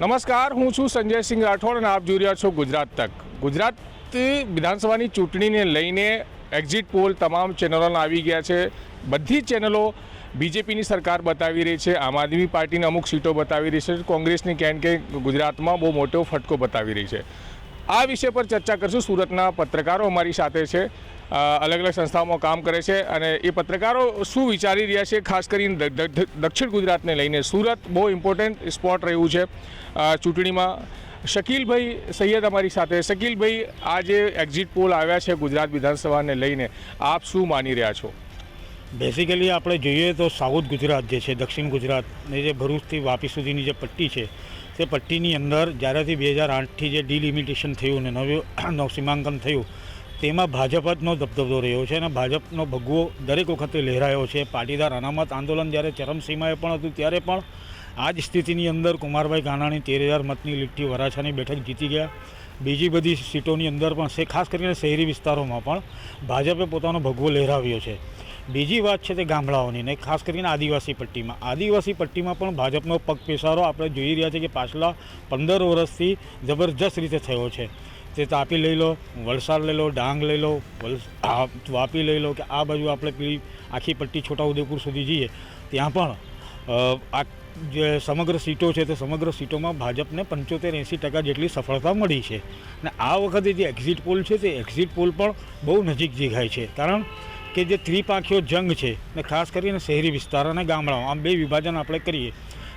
નમસ્કાર, હું છું સંજયસિંહ રાઠોડ અને આપ જોઈ રહ્યા છો ગુજરાત તક. ગુજરાત વિધાનસભાની ચૂંટણીને લઈને એક્ઝિટ પોલ તમામ ચેનલોના આવી ગયા છે. બધી જ ચેનલો બીજેપીની સરકાર બતાવી રહી છે, આમ આદમી પાર્ટીને અમુક સીટો બતાવી રહી છે, કોંગ્રેસની ક્યાંક ગુજરાતમાં બહુ મોટો ફટકો બતાવી રહી છે. આ વિષય પર ચર્ચા કરશું. સુરતના પત્રકારો અમારી સાથે છે, અલગ અલગ સંસ્થાઓમાં કામ કરે છે અને એ પત્રકારો શું વિચારી રહ્યા છે, ખાસ કરીને દક્ષિણ ગુજરાતને લઈને. સુરત બહુ ઇમ્પોર્ટન્ટ સ્પોટ રહ્યું છે ચૂંટણીમાં. શકીલભાઈ સૈયદ અમારી સાથે. શકીલભાઈ, આ જે એક્ઝિટ પોલ આવ્યા છે ગુજરાત વિધાનસભાને લઈને, આપ શું માની રહ્યા છો? બેઝિકલી આપણે જોઈએ તો સાઉથ ગુજરાત જે છે, દક્ષિણ ગુજરાતની જે ભરૂચથી વાપી સુધીની જે પટ્ટી છે, તે પટ્ટીની અંદર જ્યારેથી 2008થી જે ડિલિમિટેશન થયું ને નવું સીમાંકન થયું, તેમાં ભાજપનો દબદબો રહ્યો છે અને ભાજપનો ભગવો દરેક વખતે લહેરાયો છે. પાટીદાર અનામત આંદોલન જ્યારે ચરમસીમાએ પણ હતું ત્યારે પણ આ જ સ્થિતિની અંદર કુમારભાઈ કાનાણી 13,000 મતની લીડથી વરાછાની બેઠક જીતી ગયા. બીજી બધી સીટોની અંદર પણ ખાસ કરીને શહેરી વિસ્તારોમાં પણ ભાજપે પોતાનો ભગવો લહેરાવ્યો છે. બીજી વાત છે તે ગામડાઓની ને ખાસ કરીને આદિવાસી પટ્ટીમાં પણ ભાજપનો પગ પેસારો આપણે જોઈ રહ્યા છીએ કે પાછલા 15 વર્ષથી જબરજસ્ત રીતે થયો છે. તે તાપી લઈ લો, વલસાડ લઈ લો, ડાંગ લઈ લો, વાપી લઈ લો, કે આ બાજુ આપણે પેલી આખી પટ્ટી છોટાઉદેપુર સુધી જઈએ ત્યાં પણ આ જે સમગ્ર સીટો છે તે સમગ્ર સીટોમાં ભાજપને 75-80% જેટલી સફળતા મળી છે. અને આ વખતે જે એક્ઝિટ પોલ છે તે એક્ઝિટ પોલ પણ બહુ નજીક દેખાય છે, કારણ કે જે ત્રિપાંખીયો જંગ છે ને ખાસ કરીને શહેરી વિસ્તાર અને ગામડાઓ, આમ બે વિભાજન આપણે કરીએ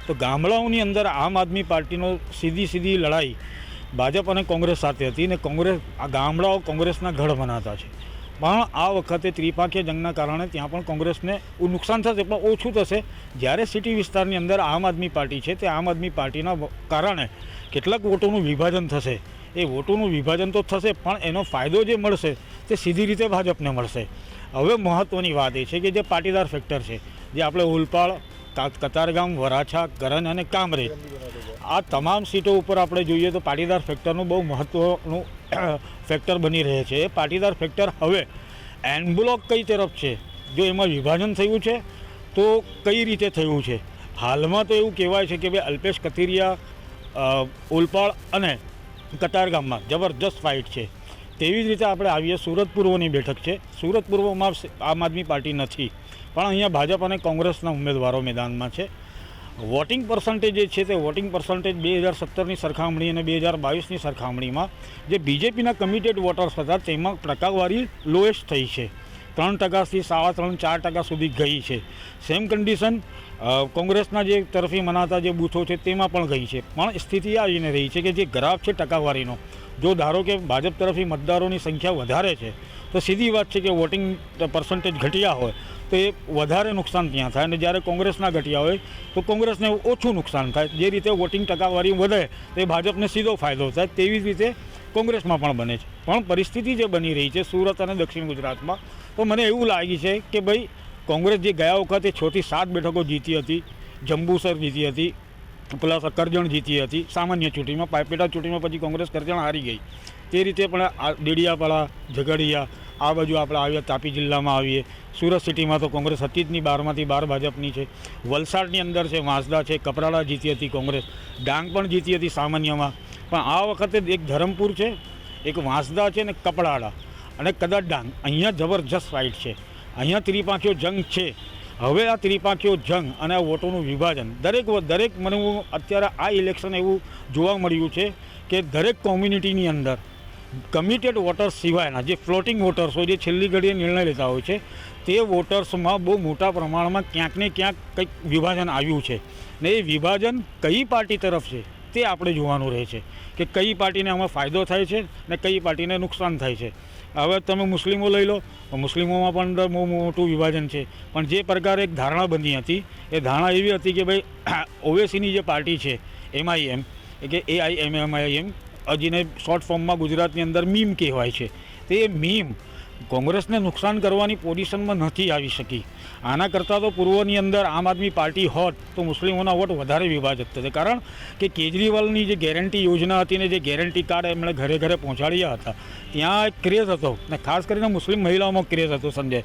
તો ગામડાઓની અંદર આમ આદમી પાર્ટીનો સીધી લડાઈ ભાજપ અને કોંગ્રેસ સાથે હતી ને આ ગામડાઓ કોંગ્રેસના ગઢ બનાવતા છે. પણ આ વખતે ત્રિપાંખીય જંગના કારણે ત્યાં પણ કોંગ્રેસને નુકસાન થશે, પણ ઓછું થશે. જ્યારે સિટી વિસ્તારની અંદર આમ આદમી પાર્ટી છે, તે આમ આદમી પાર્ટીના કારણે કેટલાક વોટોનું વિભાજન થશે. એ વોટોનું વિભાજન તો થશે, પણ એનો ફાયદો જે મળશે તે સીધી રીતે ભાજપને મળશે. હવે મહત્ત્વની વાત એ છે કે જે પાટીદાર ફેક્ટર છે, જે આપણે ઓલપાડ, કતારગામ, વરાછા, કરંજ અને કામરેજ, આ તમામ સીટો ઉપર આપણે જોઈએ તો પાટીદાર ફેક્ટરનું બહુ મહત્ત્વનું ફેક્ટર બની રહે છે. એ પાટીદાર ફેક્ટર હવે એન બ્લોક કઈ તરફ છે, જો એમાં વિભાજન થયું છે તો કઈ રીતે થયું છે. હાલમાં તો એવું કહેવાય છે કે ભાઈ અલ્પેશ કથિરિયા ઓલપાડ અને કતારગામમાં જબરજસ્ત ફાઇટ છે. તેવી જ રીતે આપણે આવીએ સુરત પૂર્વની બેઠક છે. સુરત પૂર્વમાં આમ આદમી પાર્ટી નથી, પણ અહીંયા ભાજપ અને કોંગ્રેસના ઉમેદવારો મેદાનમાં છે. વોટિંગ પર્સન્ટેજ જે છે તે વોટિંગ પર્સન્ટેજ 2017ની સરખામણી અને 2022ની સરખામણીમાં જે બીજેપીના કમિટેડ વોટર્સ હતા તેમાં ટકાવારી લોએસ્ટ થઈ છે. 3%થી 3.5-4% સુધી ગઈ છે. સેમ કન્ડિશન કોંગ્રેસના જે તરફી મનાતા જે બૂથો છે તેમાં પણ ગઈ છે. પણ સ્થિતિ આવીને રહી છે કે જે ગ્રાફ છે ટકાવારીનો, જો ધારો કે ભાજપ તરફી મતદારોની સંખ્યા વધારે છે તો સીધી વાત છે કે વોટિંગ પર્સન્ટેજ ઘટ્યા હોય તો એ વધારે નુકસાન ત્યાં થાય, અને જ્યારે કોંગ્રેસના ઘટ્યા હોય તો કોંગ્રેસને ઓછું નુકસાન થાય. જે રીતે વોટિંગ ટકાવારી વધે તે ભાજપને સીધો ફાયદો થાય, તેવી જ રીતે કોંગ્રેસમાં પણ બને છે. પણ પરિસ્થિતિ જે બની રહી છે સુરત અને દક્ષિણ ગુજરાતમાં, તો મને એવું લાગે છે કે ભાઈ કોંગ્રેસ જે ગયા વખતે 6 થી 7 બેઠકો જીતી હતી, જંબુસર જીતી હતી, પ્લસ કરજણ જીતી હતી સામાન્ય ચૂંટણીમાં, પેટા ચૂંટણીમાં પછી કોંગ્રેસ કરજણ હારી ગઈ. તે રીતે પણ ડેડિયાપાડા, ઝઘડિયા, આ બાજુ આપણે આવીએ તાપી જિલ્લામાં આવીએ, સુરત સિટીમાં તો કોંગ્રેસ હતી જ નહીં, 12માંથી 12 ભાજપની છે. વલસાડની અંદર છે, વાંસદા છે, કપરાડા જીતી હતી કોંગ્રેસ, ડાંગ પણ જીતી હતી સામાન્યમાં. પણ આ વખતે એક ધરમપુર છે, એક વાંસદા છે ને કપરાડા અને કદાચ ડાંગ, અહીંયા જબરજસ્ત ફાઇટ છે. અહીંયા ત્રિપાંખીયો જંગ છે. હવે આ ત્રિપાંખીયો જંગ અને આ વોટોનું વિભાજન દરેક મને અત્યારે આ ઇલેક્શન એવું જોવા મળ્યું છે કે દરેક કોમ્યુનિટીની અંદર કમિટેડ વોટર્સ સિવાયના જે ફ્લોટિંગ વોટર્સ હોય, જે છેલ્લી ઘડીએ નિર્ણય લેતા હોય છે, તે વોટર્સમાં બહુ મોટા પ્રમાણમાં ક્યાંક ને ક્યાંક કંઈક વિભાજન આવ્યું છે. ને એ વિભાજન કઈ પાર્ટી તરફ છે તે આપણે જોવાનું રહે છે કે કઈ પાર્ટીને આમાં ફાયદો થાય છે ને કઈ પાર્ટીને નુકસાન થાય છે. હવે તમે મુસ્લિમો લઈ લો, મુસ્લિમોમાં પણ અંદર બહુ મોટું વિભાજન છે. પણ જે પ્રકારે એક ધારણા બની હતી, એ ધારણા એવી હતી કે ભાઈ ઓવેસીની જે પાર્ટી છે MIM, કે AIMIM, હજીને શોર્ટ ફોર્મમાં ગુજરાતની અંદર મીમ કહેવાય છે, તે મીમ કોંગ્રેસને નુકસાન કરવાની પોઝિશનમાં નથી આવી શકી. આના કરતાં તો પૂર્વની અંદર આમ આદમી પાર્ટી હોત તો મુસ્લિમોના વોટ વધારે વિભાજિત થશે, કારણ કે કેજરીવાલની જે ગેરંટી યોજના હતી ને જે ગેરંટી કાર્ડ એમણે ઘરે ઘરે પહોંચાડ્યા હતા, ત્યાં એક ક્રેઝ હતો, ને ખાસ કરીને મુસ્લિમ મહિલાઓમાં ક્રેઝ હતો સંજય,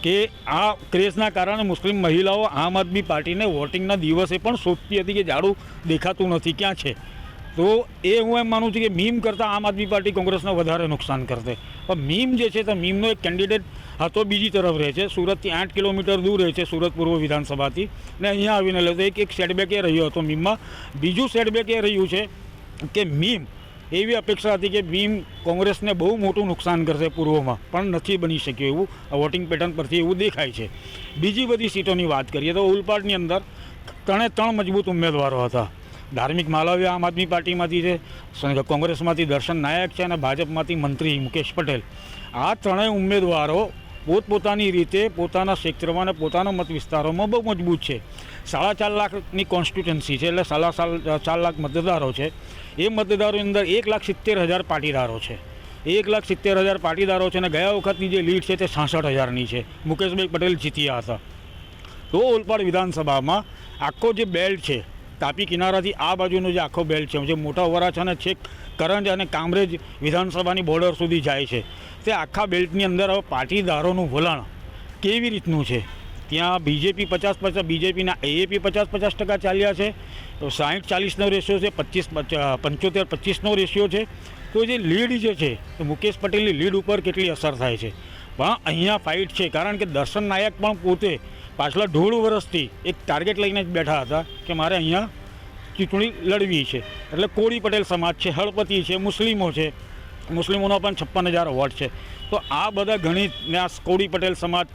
કે આ ક્રેઝના કારણે મુસ્લિમ મહિલાઓ આમ આદમી પાર્ટીને વોટિંગના દિવસે પણ શોધતી હતી કે જાડું દેખાતું નથી, ક્યાં છે. તો એ હું એમ માનું છું કે મીમ કરતાં આમ આદમી પાર્ટી કોંગ્રેસને વધારે નુકસાન કરશે. પણ મીમ જે છે તો મીમનો એક કેન્ડિડેટ હતો બીજી તરફ રહે છે, સુરતથી 8 કિલોમીટર દૂર રહે છે, સુરત પૂર્વ વિધાનસભાથી, ને અહીંયા આવીને લે તો એક સેટબેક એ રહ્યો હતો મીમમાં. બીજું સેટબેક એ રહ્યું છે કે મીમ એવી અપેક્ષા હતી કે મીમ કોંગ્રેસને બહુ મોટું નુકસાન કરશે પૂર્વમાં, પણ નથી બની શક્યું એવું વોટિંગ પેટર્ન પરથી એવું દેખાય છે. બીજી બધી સીટોની વાત કરીએ તો ઉલપાડની અંદર 3 મજબૂત ઉમેદવારો હતા. ધાર્મિક માલવ્ય આમ આદમી પાર્ટીમાંથી છે, કોંગ્રેસમાંથી દર્શન નાયક છે અને ભાજપમાંથી મંત્રી મુકેશ પટેલ. આ 3 ઉમેદવારો પોતપોતાની રીતે પોતાના ક્ષેત્રમાં અને પોતાના મત વિસ્તારોમાં બહુ મજબૂત છે. 4.5 લાખની કોન્સ્ટિટ્યુન્સી છે, એટલે 4 લાખ મતદારો છે. એ મતદારોની અંદર 1,70,000 પાટીદારો છે. 1,70,000 પાટીદારો છે અને ગયા વખતની જે લીડ છે તે 66,000ની છે. મુકેશભાઈ પટેલ જીત્યા હતા. તો ઓલપાડ વિધાનસભામાં આખો જે બેલ્ટ છે, તાપી કિનારાથી આ બાજુનો જે આખો બેલ્ટ છે, જે મોટા વરાછાને છેક કરંજ અને કામરેજ વિધાનસભાની બોર્ડર સુધી જાય છે, તે આખા બેલ્ટની અંદર હવે પાટીદારોનું વલણ કેવી રીતનું છે. ત્યાં બીજેપી 50-50, બીજેપીના એએપી 50-50% ચાલ્યા છે, 60-40નો રેશિયો છે, 75-25નો રેશિયો છે. તો જે લીડ જે છે તો મુકેશ પટેલની લીડ ઉપર કેટલી અસર થાય છે. પણ અહીંયા ફાઇટ છે, કારણ કે દર્શન નાયક પણ પોતે પાછલા 1.5 વર્ષથી એક ટાર્ગેટ લઈને જ બેઠા હતા કે મારે અહીંયા ચૂંટણી લડવી છે. એટલે કોળી પટેલ સમાજ છે, હળપતિ છે, મુસ્લિમો છે, મુસ્લિમોનો પણ 56,000 વોટ છે. તો આ બધા ગણિતને આ કોળી પટેલ સમાજ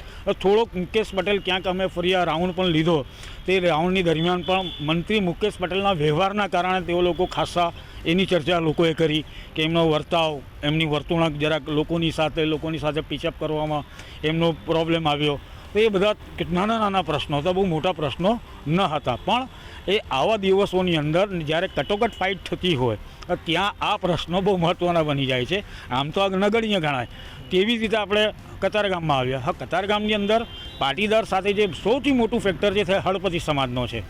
થોડોક મુકેશ પટેલ ક્યાંક અમે ફર્યા રાઉન્ડ પણ લીધો, તે રાઉન્ડની દરમિયાન પણ મંત્રી મુકેશ પટેલના વ્યવહારના કારણે તેઓ લોકો ખાસા એની ચર્ચા લોકોએ કરી કે એમનો વર્તાવ, એમની વર્તણૂક જરાક લોકોની સાથે પીચઅપ કરવામાં એમનો પ્રોબ્લેમ આવ્યો. તો એ બધા નાના પ્રશ્નો હતા, બહુ મોટા પ્રશ્નો ન હતા. પણ એ આવા દિવસોની અંદર જ્યારે કટોકટ ફાઇટ થતી હોય ત્યાં આ પ્રશ્નો બહુ મહત્ત્વના બની જાય છે. આમ તો આ નગણ્ય ગણાય. તેવી જ રીતે આપણે કતારગામમાં આવ્યા. હા, કતારગામની અંદર પાટીદાર સાથે જે સૌથી મોટું ફેક્ટર છે તે હળપતિ સમાજનો છે.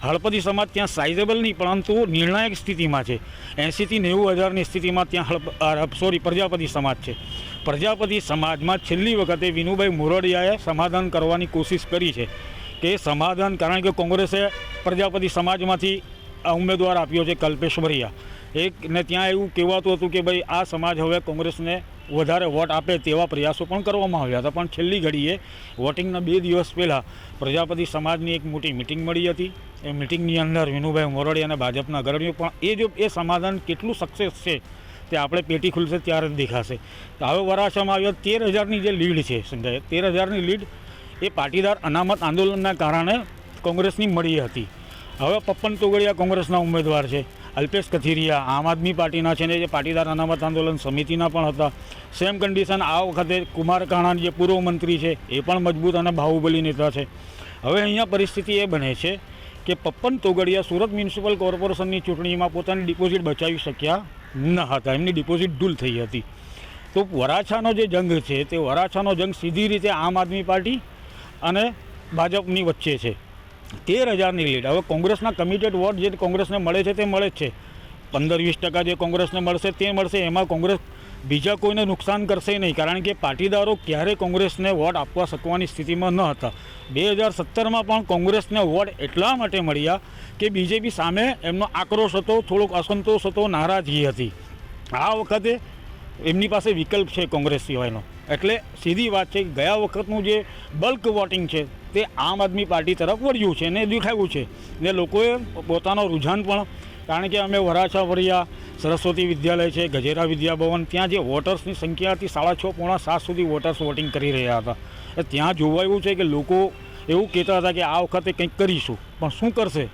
હળપતિ સમાજ ત્યાં સાઇઝેબલ નહીં પરંતુ નિર્ણાયક સ્થિતિમાં છે. 80,000થી 90,000ની સ્થિતિમાં ત્યાં પ્રજાપતિ સમાજ છે. પ્રજાપતિ સમાજમાં છેલ્લી વખતે વિનુભાઈ મોરડિયાએ સમાધાન કરવાની કોશિશ કરી છે કે સમાધાન, કારણ કે કોંગ્રેસે પ્રજાપતિ સમાજમાંથી ઉમેદવાર આપ્યો છે કલ્પેશ વરિયા ને ત્યાં એવું કહેવાતું હતું કે ભાઈ આ સમાજ હવે કોંગ્રેસને વધારે વોટ આપે તેવા પ્રયાસો પણ કરવામાં આવ્યા હતા. પણ છેલ્લી ઘડીએ વોટિંગના 2 દિવસ પહેલાં પ્રજાપતિ સમાજની એક મોટી મિટિંગ મળી હતી. એ મિટિંગની અંદર વિનુભાઈ મોરડિયા અને ભાજપના અગ્રણીઓ પણ એ સમાધાન કેટલું સક્સેસ છે તે આપણે પેટી ખુલશે ત્યારે જ દેખાશે. તો હવે વરાછામાં આવ્યો 13,000ની જે લીડ છે સંજય, 13,000ની લીડ એ પાટીદાર અનામત આંદોલનના કારણે કોંગ્રેસની મળી હતી. હવે પપ્પન તોગડિયા કોંગ્રેસના ઉમેદવાર છે, અલ્પેશ કથિરિયા આમ આદમી પાર્ટીના છે ને જે પાટીદાર અનામત આંદોલન સમિતિના પણ હતા. સેમ કન્ડિશન આ વખતે કુમાર કાણાની જે પૂર્વ મંત્રી છે એ પણ મજબૂત અને બાહુબલી નેતા છે. હવે અહીંયા પરિસ્થિતિ એ બને છે કે પપ્પન તોગડિયા સુરત મ્યુનિસિપલ કોર્પોરેશનની ચૂંટણીમાં પોતાની ડિપોઝિટ બચાવી શક્યા ન હતા, એમની ડિપોઝિટ ડૂલ થઈ હતી. તો વરાછાનો જે જંગ છે તે વરાછાનો જંગ સીધી રીતે આમ આદમી પાર્ટી અને ભાજપની વચ્ચે છે. 13,000ની લીડ. હવે કોંગ્રેસના કમિટેડ વોટ જે કોંગ્રેસને મળે છે તે મળે જ છે. 15-20% જે કોંગ્રેસને મળશે તે મળશે. એમાં કોંગ્રેસ બીજા કોઈને નુકસાન કરશે નહીં, કારણ કે પાટીદારો ક્યારે કોંગ્રેસને વોટ આપવા શકવાની સ્થિતિમાં ન હતા. 2017માં પણ કોંગ્રેસને વોટ એટલા માટે મળ્યા કે બીજેપી સામે એમનો આક્રોશ હતો, થોડોક અસંતોષ હતો, નારાજગી હતી. આ વખતે એમની પાસે વિકલ્પ છે કોંગ્રેસ સિવાયનો. એટલે સીધી વાત છે કે ગયા વખતનું જે બલ્ક વોટિંગ છે તે આમ આદમી પાર્ટી તરફ વળ્યું છે ને દેખાયું છે ને લોકોએ પોતાનો રુઝાન પણ, કારણ કે અમે વરાછા વરિયા સરસ્વતી વિદ્યાલય છે, ગજેરા વિદ્યાભવન, ત્યાં જે વોટર્સની સંખ્યા હતી 6:30 પોણા 7 સુધી વોટર્સ વોટિંગ કરી રહ્યા હતા. ત્યાં જોવાયું છે કે લોકો એવું કહેતા હતા કે આ વખતે કંઈક કરીશું, પણ શું કરશે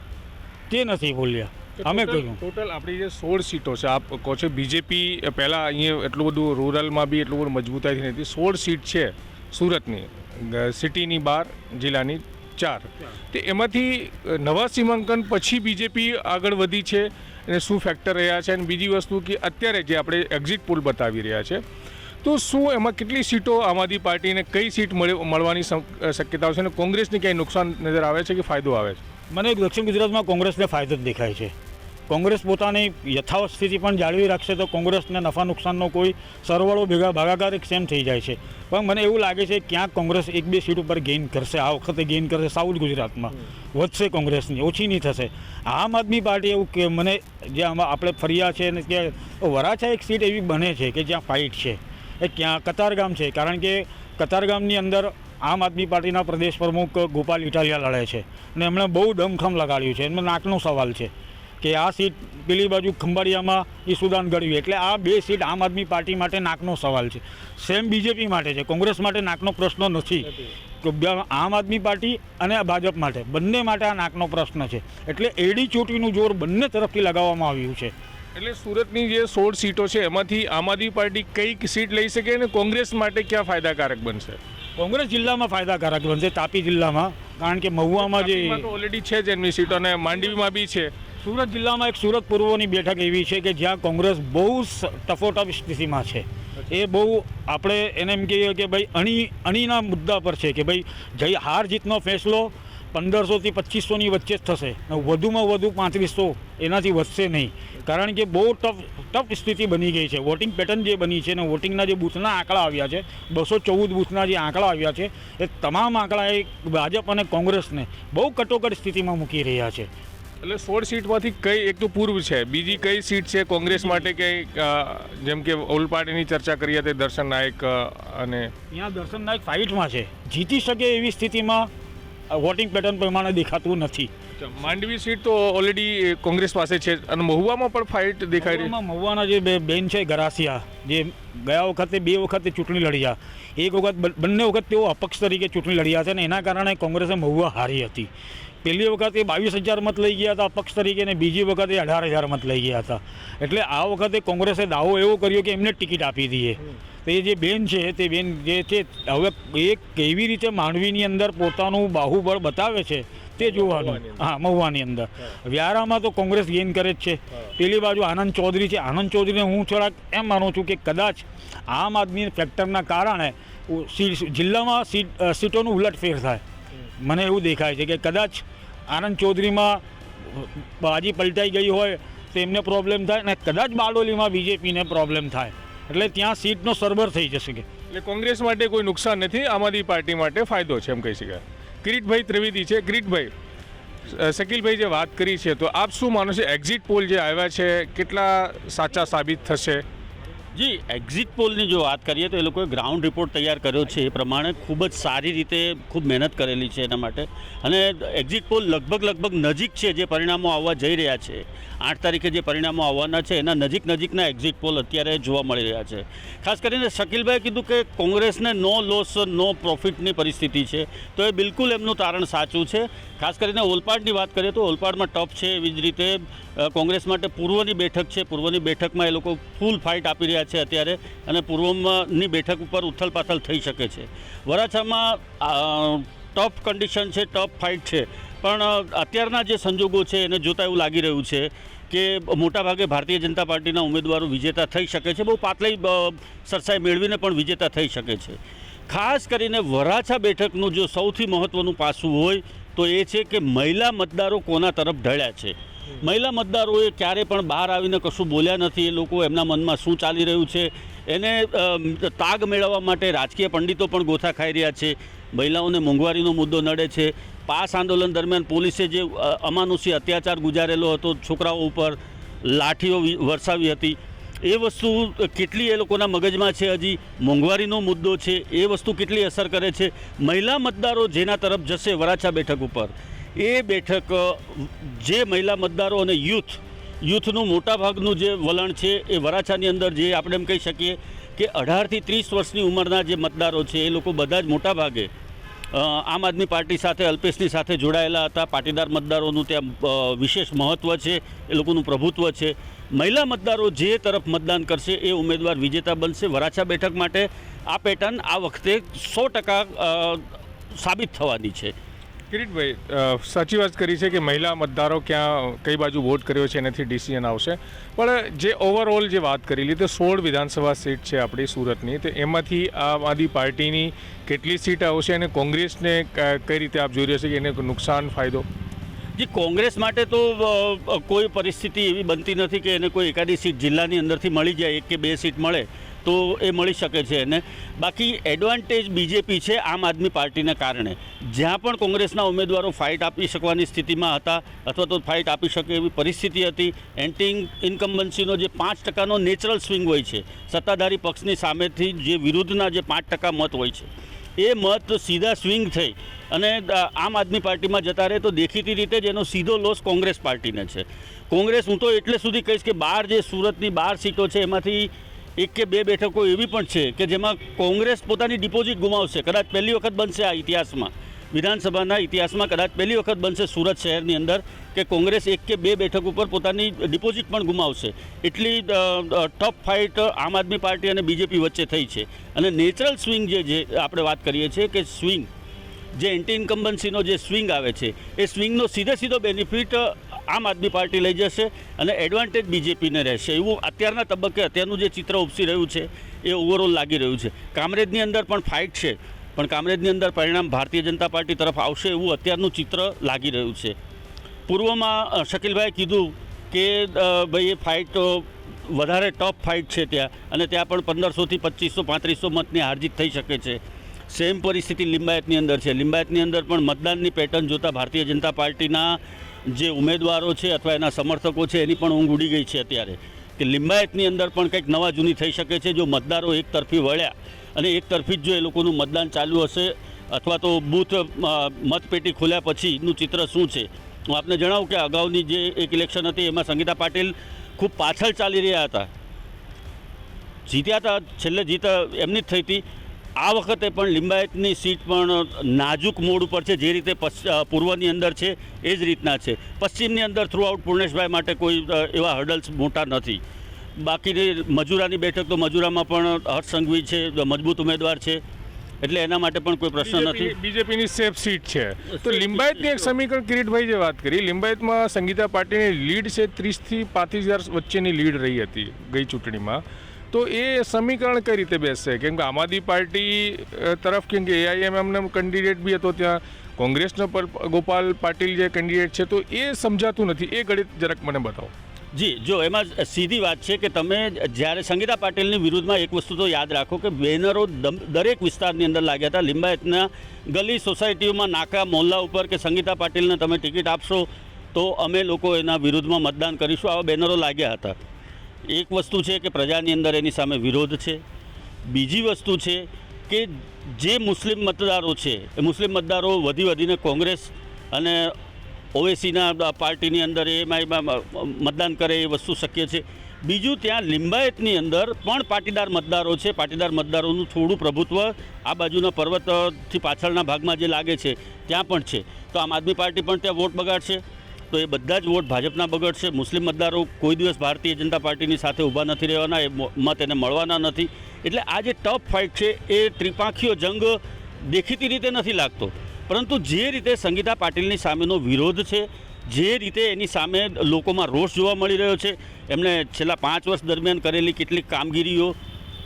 તે નથી બોલ્યા. અમે કહ્યું ટોટલ આપણી જે 16 સીટો છે, આપ કહો છો બીજેપી પહેલાં અહીંયા એટલું બધું રૂરલમાં બી એટલું બધું મજબૂતાઈથી નથી. 16 સીટ છે સુરતની, સિટીની 12, જિલ્લાની 4. તો એમાંથી નવા સીમાંકન પછી બીજેપી આગળ વધી છે અને શું ફેક્ટર રહ્યા છે. અને બીજી વસ્તુ કે અત્યારે જે આપણે એક્ઝિટ પોલ બતાવી રહ્યા છે, તો શું એમાં કેટલી સીટો આમ આદમી પાર્ટીને કઈ સીટ મળવાની શક્યતાઓ છે અને કોંગ્રેસને ક્યાંય નુકસાન નજર આવે છે કે ફાયદો આવે છે? મને દક્ષિણ ગુજરાતમાં કોંગ્રેસને ફાયદો જ દેખાય છે. કોંગ્રેસ પોતાની યથાવત સ્થિતિ પણ જાળવી રાખશે તો કોંગ્રેસને નફા નુકસાનનો કોઈ સરવાળો ભેગા ભાગાકાર એક સેમ થઈ જાય છે. પણ મને એવું લાગે છે ક્યાંક કોંગ્રેસ 1-2 સીટ ઉપર ગેઇન કરશે. આ વખતે ગેઇન કરશે. સાઉથ ગુજરાતમાં વધશે કોંગ્રેસની, ઓછી નહીં થશે. આમ આદમી પાર્ટી એવું કે મને જે આમાં આપણે ફર્યા છે ને કે વરાછા એક સીટ એવી બને છે કે જ્યાં ફાઇટ છે એ ક્યાં કતારગામ છે. કારણ કે કતારગામની અંદર આમ આદમી પાર્ટીના પ્રદેશ પ્રમુખ ગોપાલ ઇટાલિયા લડે છે અને એમણે બહુ દમખમ લગાડ્યું છે. એમને નાકનો સવાલ છે કે આ સીટ પેલી બાજુ ખંભાળિયામાં ઈસુદાન ગઢવી, એટલે આ 2 સીટ આમ આદમી પાર્ટી માટે નાકનો સવાલ છે. સેમ બીજેપી માટે છે. કોંગ્રેસ માટે નાકનો પ્રશ્ન નથી. આમ આદમી પાર્ટી અને ભાજપ માટે બંને માટે આ નાકનો પ્રશ્ન છે. એટલે એડી ચોટીનું જોર બંને તરફથી લગાવવામાં આવ્યું છે. એટલે સુરતની જે 16 સીટો છે એમાંથી આમ આદમી પાર્ટી કઈ સીટ લઈ શકે અને કોંગ્રેસ માટે ક્યાં ફાયદાકારક બનશે? કોંગ્રેસ જિલ્લામાં ફાયદાકારક બનશે. તાપી જિલ્લામાં, કારણ કે મહુવામાં જે ઓલરેડી છે જ એમની સીટો અને માંડવીમાં બી છે. સુરત જિલ્લામાં એક સુરત પૂર્વની બેઠક એવી છે કે જ્યાં કોંગ્રેસ બહુ ટફોટફ સ્થિતિમાં છે. એ બહુ આપણે એને એમ કહીએ કે ભાઈ અણીના મુદ્દા પર છે કે ભાઈ હાર જીતનો ફેસલો 1500થી 2500ની વચ્ચે જ થશે. વધુમાં વધુ 3500, એનાથી વધશે નહીં. કારણ કે બહુ ટફ સ્થિતિ બની ગઈ છે. વોટિંગ પેટર્ન જે બની છે અને વોટિંગના જે બૂથના આંકડા આવ્યા છે, 214 બૂથના જે આંકડા આવ્યા છે, એ તમામ આંકડા એ ભાજપ અને કોંગ્રેસને બહુ કટોકટ સ્થિતિમાં મૂકી રહ્યા છે. એટલે 16 સીટમાંથી કઈ, એક તો પૂર્વ છે, બીજી કઈ સીટ છે કોંગ્રેસ માટે? કઈ જેમ કે ઓલપાટીની ચર્ચા કરીએ તો દર્શન નાયક, અને ત્યાં દર્શન નાયક ફાઇટમાં છે. જીતી શકે એવી સ્થિતિમાં વોટિંગ પેટર્ન પ્રમાણે દેખાતું નથી. માંડવી સીટ તો ઓલરેડી કોંગ્રેસ પાસે છે અને મહુવામાં પણ ફાઇટ દેખાઈ રહી. મહુવાના જે બેન છે ગરાસિયા, જે ગયા વખતે 2 વખતે ચૂંટણી લડ્યા, એક વખત બંને વખત તેઓ અપક્ષ તરીકે ચૂંટણી લડ્યા છે અને એના કારણે કોંગ્રેસે મહુવા હારી હતી. પહેલી વખતે 22,000 મત લઈ ગયા હતા અપક્ષ તરીકે અને બીજી વખતે 18,000 મત લઈ ગયા હતા. એટલે આ વખતે કોંગ્રેસે દાવો એવો કર્યો કે એમને ટિકિટ આપી દઈએ. તો એ જે બેન છે તે બેન જે છે હવે એ કેવી રીતે માંડવીની અંદર પોતાનું બાહુબળ બતાવે છે તે જોવાનું. હા, મહુવાની અંદર. વ્યારામાં તો કોંગ્રેસ ગેઇન કરે જ છે. પેલી બાજુ આનંદ ચૌધરી છે. આનંદ ચૌધરીને હું થોડાક એમ માનું છું કે કદાચ આમ આદમી ફેક્ટરના કારણે જિલ્લામાં સીટોનું ઉલટફેર થાય. મને એવું દેખાય છે કે કદાચ આનંદ ચૌધરીમાં બાજી પલટાઈ ગઈ હોય તો એમને પ્રોબ્લેમ થાય અને કદાચ બારડોલીમાં બીજેપીને પ્રોબ્લેમ થાય. એટલે ત્યાં સીટનો સરભર થઈ જશે. એટલે કોંગ્રેસ માટે કોઈ નુકસાન નથી, આમ આદમી પાર્ટી માટે ફાયદો છે એમ કહી શકાય. કિરીટભાઈ ત્રિવેદી છે. કિરીટભાઈ, શકીલભાઈ જે વાત કરી છે, તો આપ શું માનો છો? એક્ઝિટ પોલ જે આવ્યા છે કેટલા સાચા સાબિત થશે? જી, એક્ઝિટ પોલની જો વાત કરીએ તો એ લોકોએ ગ્રાઉન્ડ રિપોર્ટ તૈયાર કર્યો છે. એ પ્રમાણે ખૂબ જ સારી રીતે ખૂબ મહેનત કરેલી છે એના માટે. અને એક્ઝિટ પોલ લગભગ નજીક છે. જે પરિણામો આવવા જઈ રહ્યા છે, 8 તારીખે જે પરિણામો આવવાના છે એના નજીકના એક્ઝિટ પોલ અત્યારે જોવા મળી રહ્યા છે. ખાસ કરીને શકીલભાઈએ કીધું કે કોંગ્રેસને નો લોસ નો પ્રોફિટની પરિસ્થિતિ છે, તો એ બિલકુલ એમનું તારણ સાચું છે. ખાસ કરીને ઓલપાડની વાત કરીએ તો ઓલપાડમાં ટફ છે. એવી જ રીતે કોંગ્રેસ માટે પૂર્વની બેઠક છે. પૂર્વની બેઠકમાં એ લોકો ફૂલ ફાઇટ આપી રહ્યા છે અત્યારે, અને પૂર્વની બેઠક ઉપર ઉથલપાથલ થઈ શકે છે. વરાછામાં ટફ કન્ડિશન છે, ટફ ફાઇટ છે. પણ અત્યારના જે સંજોગો છે એને જોતાં એવું લાગી રહ્યું છે કે મોટાભાગે ભારતીય જનતા પાર્ટીના ઉમેદવારો વિજેતા થઈ શકે છે. બહુ પાતળી સરસાઈ મેળવીને પણ વિજેતા થઈ શકે છે. ખાસ કરીને વરાછા બેઠકનું જો સૌથી મહત્ત્વનું પાસું હોય તો એ છે કે મહિલા મતદારો કોના તરફ ઢળ્યા છે. મહિલા મતદારોએ ક્યારે પણ બહાર આવીને કશું બોલ્યા નથી. એ લોકો એમના મનમાં શું ચાલી રહ્યું છે એને તાગ મેળવવા માટે રાજકીય પંડિતો પણ ગોથા ખાઈ રહ્યા છે. મહિલાઓને મોંઘવારીનો મુદ્દો નડે છે. પાસ આંદોલન દરમિયાન પોલીસે જે અમાનુષી અત્યાચાર ગુજારેલો હતો, છોકરાઓ ઉપર લાઠીઓ વરસાવી હતી, એ વસ્તુ કેટલી એ લોકોના મગજમાં છે. હજી મોંઘવારીનો મુદ્દો છે, એ વસ્તુ કેટલી અસર કરે છે. મહિલા મતદારો જેના તરફ જશે વરાછા બેઠક ઉપર, એ બેઠક જે મહિલા મતદારો અને યુથનું મોટાભાગનું જે વલણ છે એ વરાછાની અંદર, જે આપણે એમ કહી શકીએ કે 18થી 30 વર્ષની ઉંમરના જે મતદારો છે એ લોકો બધા જ મોટાભાગે આમ આદમી પાર્ટી સાથે, અલ્પેશની સાથે જોડાયેલા હતા. પાટીદાર મતદારોનું ત્યાં વિશેષ મહત્ત્વ છે, એ લોકોનું પ્રભુત્વ છે. મહિલા મતદારો જે તરફ મતદાન કરશે એ ઉમેદવાર વિજેતા બનશે. વરાછા બેઠક માટે આ પેટર્ન આ વખતે 100% સાબિત થવાની છે. કિરીટભાઈ, સાચી વાત કરી છે કે મહિલા મતદારો ક્યાં કઈ બાજુ વોટ કર્યો છે એનાથી ડિસિઝન આવશે. પણ જે ઓવરઓલ જે વાત કરેલી તો 16 વિધાનસભા સીટ છે આપણી સુરતની, તો એમાંથી આમ આદમી પાર્ટીની કેટલી સીટ આવશે અને કોંગ્રેસને કઈ રીતે આપ જોઈ રહ્યા છે કે એને નુકસાન ફાયદો? જે કોંગ્રેસ માટે તો કોઈ પરિસ્થિતિ એવી બનતી નથી કે એને કોઈ એકાદી સીટ જિલ્લાની અંદરથી મળી જાય, 1 કે 2 સીટ મળે તો એ મળી શકે છે એને. બાકી એડવાન્ટેજ બીજેપી છે આમ આદમી પાર્ટીને કારણે. જ્યાં પણ કોંગ્રેસના ઉમેદવારો ફાઇટ આપી શકવાની સ્થિતિમાં હતા અથવા તો ફાઇટ આપી શકે એવી પરિસ્થિતિ હતી, એન્ટી ઇન્કમ્બન્સીનો જે 5%નો નેચરલ સ્વિંગ હોય છે, સત્તાધારી પક્ષની સામેથી જે વિરુદ્ધના જે 5% મત હોય છે, એ મત સીધા સ્વિંગ થઈ અને આમ આદમી પાર્ટીમાં જતા રહે તો દેખીતી રીતે જ એનો સીધો લોસ કોંગ્રેસ પાર્ટીને છે. કોંગ્રેસ, હું તો એટલે સુધી કહીશ કે જે સુરતની 12 સીટો છે એમાંથી 1 કે 2 બેઠકો એવી પણ છે કે જેમાં કોંગ્રેસ પોતાની ડિપોઝિટ ગુમાવશે. કદાચ પહેલી વખત બનશે આ ઇતિહાસમાં, વિધાનસભાના ઇતિહાસમાં કદાચ પહેલી વખત બનશે સુરત શહેરની અંદર કે કોંગ્રેસ 1 કે 2 બેઠક ઉપર પોતાની ડિપોઝિટ પણ ગુમાવશે. એટલી ટફ ફાઇટ આમ આદમી પાર્ટી અને બીજેપી વચ્ચે થઈ છે. અને નેચરલ સ્વિંગ જે આપણે વાત કરીએ છીએ કે સ્વિંગ, જે એન્ટી ઇન્કમ્બન્સીનો જે સ્વિંગ આવે છે, એ સ્વિંગનો સીધો બેનિફિટ આમ આદમી પાર્ટી લઈ જશે અને એડવાન્ટેજ બીજેપીને રહેશે એવું અત્યારના તબક્કે અત્યારનું જે ચિત્ર ઉપસી રહ્યું છે એ ઓવરઓલ લાગી રહ્યું છે. કામરેજની અંદર પણ ફાઇટ છે, પણ કામરેજની અંદર પરિણામ ભારતીય જનતા પાર્ટી તરફ આવશે એવું અત્યારનું ચિત્ર લાગી રહ્યું છે. પૂર્વમાં શકીલભાઈએ કીધું કે ભાઈ એ ફાઇટ વધારે ટફ ફાઇટ છે ત્યાં, અને ત્યાં પણ 1500થી 2500 3500 મતની હારજીત થઈ શકે છે. સેમ પરિસ્થિતિ લિંબાયતની અંદર છે. લિંબાયતની અંદર પણ મતદાનની પેટર્ન જોતાં ભારતીય જનતા પાર્ટીના જે ઉમેદવારો છે અથવા એના સમર્થકો છે એની પણ ઊંઘ ઉડી ગઈ છે અત્યારે કે લિંબાયતની અંદર પણ કંઈક નવા જૂની થઈ શકે છે જો મતદારો એક તરફી વળ્યા અને એક તરફી જ જો એ લોકોનું મતદાન ચાલુ હશે અથવા તો બૂથ મતપેટી ખોલ્યા પછીનું ચિત્ર શું છે. હું આપને જણાવું કે અગાઉની જે એક ઇલેક્શન હતી એમાં સંગીતા પાટીલ ખૂબ પાછળ ચાલી રહ્યા હતા, જીત્યા હતા, છેલ્લે જીત એમની જ થઈ હતી. આ વખતે પણ લિંબાયતની સીટ પણ નાજુક મોડ ઉપર છે, જે રીતે પૂર્વની અંદર છે એ જ રીતના છે. પશ્ચિમની અંદર થ્રુઆઉટ પૂર્ણેશભાઈ માટે કોઈ એવા હર્ડલ્સ મોટા નથી. બાકીની મજૂરાની બેઠક તો મજૂરામાં પણ હર્ષ સંઘવી છે, મજબૂત ઉમેદવાર છે, એટલે એના માટે પણ કોઈ પ્રશ્ન નથી. બીજેપીની સેફ સીટ છે. તો લિંબાયતની એક સમીકરણ કિરીટભાઈ જે વાત કરી, લિંબાયતમાં સંગીતા પાર્ટીની લીડ છે 30,000 થી 35,000 વચ્ચેની લીડ રહી હતી ગઈ ચૂંટણીમાં. તો એ સમીકરણ કઈ રીતે બેસશે? કેમ કે આમ આદમી પાર્ટી તરફ કેમ કે AIMMનો કેન્ડિડેટ બી હતો, ત્યાં કોંગ્રેસનો ગોપાલ પાટીલ જે કેન્ડિડેટ છે, તો એ સમજાતું નથી. એ ગણિત જરાક મને બતાવો. જી, જો એમાં સીધી વાત છે કે તમે જ્યારે સંગીતા પાટીલની વિરુદ્ધમાં એક વસ્તુ તો યાદ રાખો કે બેનરો દરેક વિસ્તારની અંદર લાગ્યા હતા. લિંબાયતના ગલી સોસાયટીઓમાં, નાકા મોહલ્લા ઉપર કે સંગીતા પાટીલને તમે ટિકિટ આપશો તો અમે લોકો એના વિરુદ્ધમાં મતદાન કરીશું, આવા બેનરો લાગ્યા હતા. એક વસ્તુ છે કે પ્રજાની અંદર એની સામે વિરોધ છે. બીજી વસ્તુ છે કે જે મુસ્લિમ મતદારો છે એ મુસ્લિમ મતદારો વધીને કોંગ્રેસ અને ઓવેસીના પાર્ટીની અંદર એમાં મતદાન કરે એ વસ્તુ શક્ય છે. બીજું, ત્યાં લિંબાયતની અંદર પણ પાટીદાર મતદારો છે. પાટીદાર મતદારોનું થોડું પ્રભુત્વ આ બાજુના પર્વતથી પાછળના ભાગમાં જે લાગે છે ત્યાં પણ છે. તો આમ આદમી પાર્ટી પણ ત્યાં વોટ બગાડશે, તો એ બધા જ વોટ ભાજપના બગડશે. મુસ્લિમ મતદારો કોઈ દિવસ ભારતીય જનતા પાર્ટીની સાથે ઊભા નથી રહેવાના, એ મત એને મળવાના નથી. એટલે આ જે ટફ ફાઇટ છે એ ત્રિપાંખીયો જંગ દેખીતી રીતે નથી લાગતો, પરંતુ જે રીતે સંગીતા પાટીલની સામેનો વિરોધ છે, જે રીતે એની સામે લોકોમાં રોષ જોવા મળી રહ્યો છે, એમણે છેલ્લા 5 વર્ષ દરમિયાન કરેલી કેટલીક કામગીરીઓ,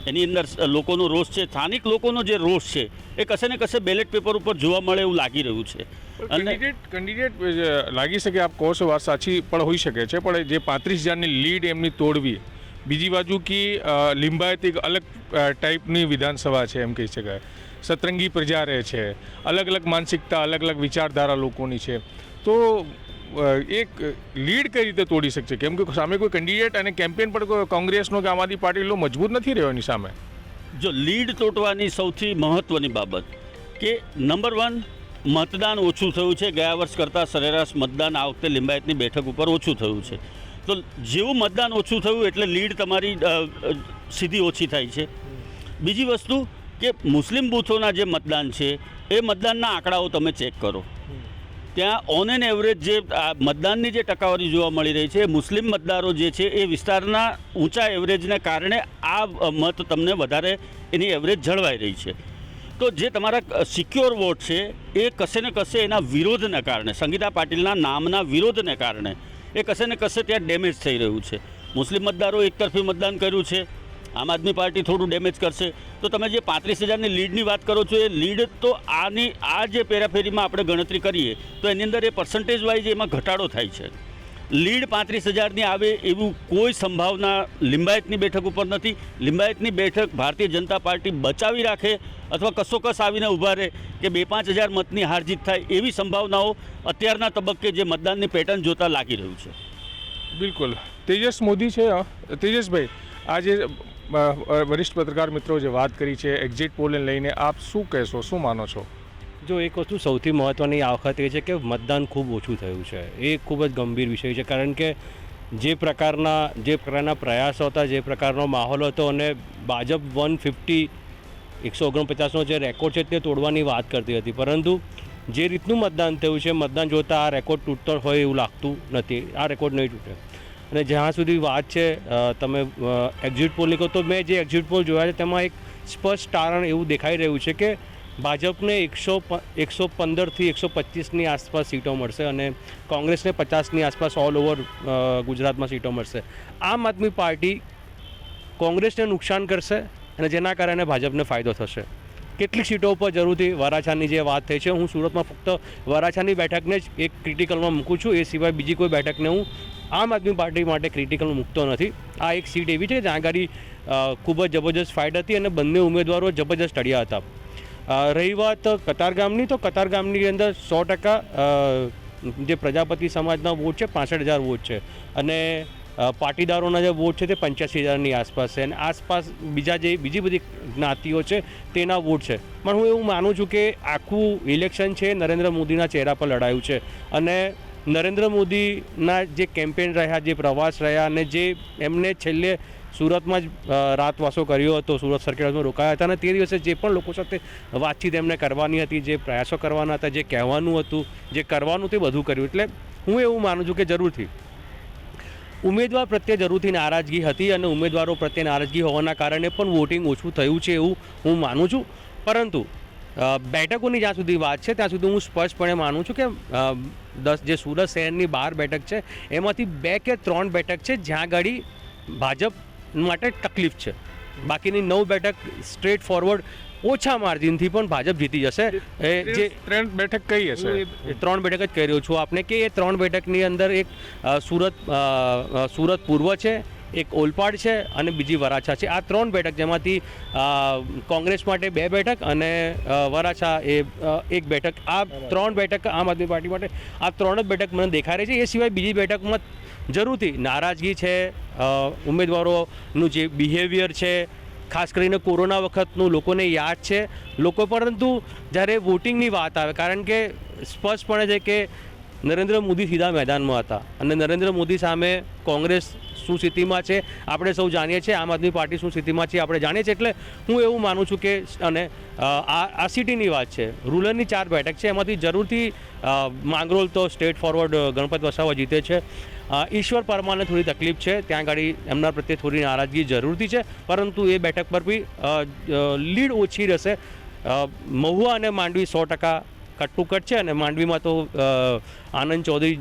એની અંદર લોકોનો રોષ છે, સ્થાનિક લોકોનો જે રોષ છે એ કશે ને કશે બેલેટ પેપર ઉપર જોવા મળે એવું લાગી રહ્યું છે. કેન્ડિડેટ લાગી શકે, આપ કહો છો વાત સાચી પણ હોઈ શકે છે, પણ જે 35,000ની લીડ એમની તોડવી, બીજી બાજુ કે લિંબાયત એક અલગ ટાઈપની વિધાનસભા છે એમ કહી શકાય, સતરંગી પ્રજા રહે છે, અલગ અલગ માનસિકતા, અલગ અલગ વિચારધારા લોકોની છે, તો એક લીડ કઈ રીતે તોડી શકશે? કેમ કે સામે કોઈ કેન્ડિડેટ અને કેમ્પેન પણ કોંગ્રેસનો કે આમ આદમી પાર્ટીનો મજબૂત નથી રહ્યો એની સામે. જો લીડ તોડવાની સૌથી મહત્ત્વની બાબત કે નંબર 1, મતદાન ઓછું થયું છે. ગયા વર્ષ કરતાં સરેરાશ મતદાન આ વખતે લિંબાયતની બેઠક ઉપર ઓછું થયું છે. તો જેવું મતદાન ઓછું થયું એટલે લીડ તમારી સીધી ઓછી થાય છે. બીજી વસ્તુ કે મુસ્લિમ બૂથોના જે મતદાન છે એ મતદાનના આંકડાઓ તમે ચેક કરો, ત્યાં ઓન એન એવરેજ જે મતદાનની જે ટકાવારી જોવા મળી રહી છે, મુસ્લિમ મતદારો જે છે એ વિસ્તારના ઊંચા એવરેજને કારણે આ મત તમને વધારે એની એવરેજ જળવાઈ રહી છે. તો જે તમારા સિક્યોર વોટ છે એ કશે ને કશે એના વિરોધને કારણે, સંગીતા પાટીલના નામના વિરોધને કારણે એ કશે ને કશે ત્યાં ડેમેજ થઈ રહ્યું છે. મુસ્લિમ મતદારો એકતરફી મતદાન કર્યું છે, આમ આદમી પાર્ટી થોડું ડેમેજ કરશે. તો તમે જે 35,000ની લીડની વાત કરો છો, એ લીડ તો આ જે પેરાફેરીમાં આપણે ગણતરી કરીએ તો એની અંદર એ પર્સન્ટેજ વાઇઝ એમાં ઘટાડો થાય છે. લીડ 35,000ની આવે એવું કોઈ સંભાવના લિંબાયતની બેઠક ઉપર નથી. લિંબાયતની બેઠક ભારતીય જનતા પાર્ટી બચાવી રાખે અથવા કસોકસ આવીને ઊભા રહે કે 2-5 હજાર મતની હાર જીત થાય એવી સંભાવનાઓ અત્યારના તબક્કે જે મતદાનની પેટર્ન જોતા લાગી રહ્યું છે. બિલકુલ. તેજસ મોદી છે. તેજસભાઈ, આજે વરિષ્ઠ પત્રકાર મિત્રો જે વાત કરી છે એક્ઝિટ પોલને લઈને, આપ શું કહેશો, શું માનો છો? જો એક વસ્તુ સૌથી મહત્ત્વની આ વખતે એ છે કે મતદાન ખૂબ ઓછું થયું છે. એ ખૂબ જ ગંભીર વિષય છે, કારણ કે જે પ્રકારના પ્રયાસો હતા, જે પ્રકારનો માહોલ હતો, અને ભાજપ 149નો જે રેકોર્ડ છે તે તોડવાની વાત કરતી હતી, પરંતુ જે રીતનું મતદાન થયું છે, મતદાન જોતાં આ રેકોર્ડ તૂટતો હોય એવું લાગતું નથી. આ રેકોર્ડ નહીં તૂટે. અને જ્યાં સુધી વાત છે તમે એક્ઝિટ પોલની કહો, તો મેં જે એક્ઝિટ પોલ જોયા છે તેમાં એક સ્પષ્ટ તારણ એવું દેખાઈ રહ્યું છે કે ભાજપને 115થી 125ની આસપાસ સીટો મળશે અને કોંગ્રેસને 50ની આસપાસ ઓલ ઓવર ગુજરાતમાં સીટો મળશે. આમ આદમી પાર્ટી કોંગ્રેસને નુકસાન કરશે અને જેના કારણે ભાજપને ફાયદો થશે. કેટલીક સીટો ઉપર જરૂરથી વરાછાની જે વાત થઈ છે, હું સુરતમાં ફક્ત વરાછાની બેઠકને જ એક ક્રિટિકલમાં મૂકું છું. એ સિવાય બીજી કોઈ બેઠકને હું આમ આદમી પાર્ટી માટે ક્રિટિકલ મૂકતો નથી. આ એક સીટ એવી છે જ્યાં આગળ ખૂબ જ જબરજસ્ત ફાઇટ હતી અને બંને ઉમેદવારો જબરજસ્ત ટળ્યા હતા. રહી વાત કતારગામની, તો કતારગામની અંદર 100% જે પ્રજાપતિ સમાજના વોટ છે 65,000 વોટ છે અને પાટીદારોના જે વોટ છે તે 85,000ની આસપાસ છે અને આસપાસ બીજી બધી જ્ઞાતિઓ છે તેના વોટ છે. પણ હું એવું માનું છું કે આખું ઇલેક્શન છે નરેન્દ્ર મોદીના ચહેરા પર લડાયું છે અને નરેન્દ્ર મોદીના જે કેમ્પેન રહ્યા, જે પ્રવાસ રહ્યા અને જે એમને છેલ્લે સુરતમાં જ રાતવાસો કર્યો હતો, સુરત સર્કિટ હાઉસમાં રોકાયા હતા અને તે દિવસે જે પણ લોકો સાથે વાતચીત એમને કરવાની હતી, જે પ્રયાસો કરવાના હતા, જે કહેવાનું હતું, જે કરવાનું તે બધું કર્યું. એટલે હું એવું માનું છું કે જરૂરથી ઉમેદવાર પ્રત્યે જરૂરથી નારાજગી હતી અને ઉમેદવારો પ્રત્યે નારાજગી હોવાના કારણે પણ વોટિંગ ઓછું થયું છે એવું હું માનું છું. પરંતુ બેઠકોની જ્યાં સુધી વાત છે ત્યાં સુધી હું સ્પષ્ટપણે માનું છું કે 10 જે સુરત શહેરની 12 બેઠક છે એમાંથી 2 કે 3 બેઠક છે જ્યાં આગળ ભાજપ માટે તકલીફ છે. બાકીની 9 બેઠક સ્ટ્રેટ ફોરવર્ડ ઓછા માર્જિનથી પણ ભાજપ જીતી જશે. જે 3 બેઠક કઈ હશે? 3 બેઠક જ કહી રહ્યો છું આપને કે એ 3 બેઠકની અંદર એક સુરત પૂર્વ છે, એક ઓલપાડ છે અને બીજી વરાછા છે. આ 3 બેઠક જેમાંથી કોંગ્રેસ માટે 2 બેઠક અને વરાછા એ 1 બેઠક. આ 3 બેઠક આમ આદમી પાર્ટી માટે આ 3 જ બેઠક મને દેખાઈ રહી છે. એ સિવાય બીજી બેઠકમાં જરૂરથી નારાજગી છે, ઉમેદવારોનું જે બિહેવિયર છે, ખાસ કરીને કોરોના વખતનું લોકોને યાદ છે લોકો. પરંતુ જ્યારે વોટિંગની વાત આવે, કારણ કે સ્પષ્ટપણે છે કે નરેન્દ્ર મોદી સીધા મેદાનમાં હતા અને નરેન્દ્ર મોદી સામે કોંગ્રેસ શું સ્થિતિમાં છે આપણે સૌ જાણીએ છીએ, આમ આદમી પાર્ટી શું સ્થિતિમાં છે આપણે જાણીએ છીએ. એટલે હું એવું માનું છું કે અને આ સિટીની વાત છે, રૂરલની 4 બેઠક છે, એમાંથી જરૂરથી માંગરોળ તો સ્ટેટ ફોરવર્ડ ગણપત વસાવા જીતે છે. ઈશ્વર પરમારને થોડી તકલીફ છે, ત્યાં આગળ એમના પ્રત્યે થોડી નારાજગી જરૂરથી છે, પરંતુ એ બેઠક પર બી લીડ ઓછી રહેશે. મહુવા અને માંડવી 100% કટ છે અને માંડવીમાં તો આનંદ ચૌધરી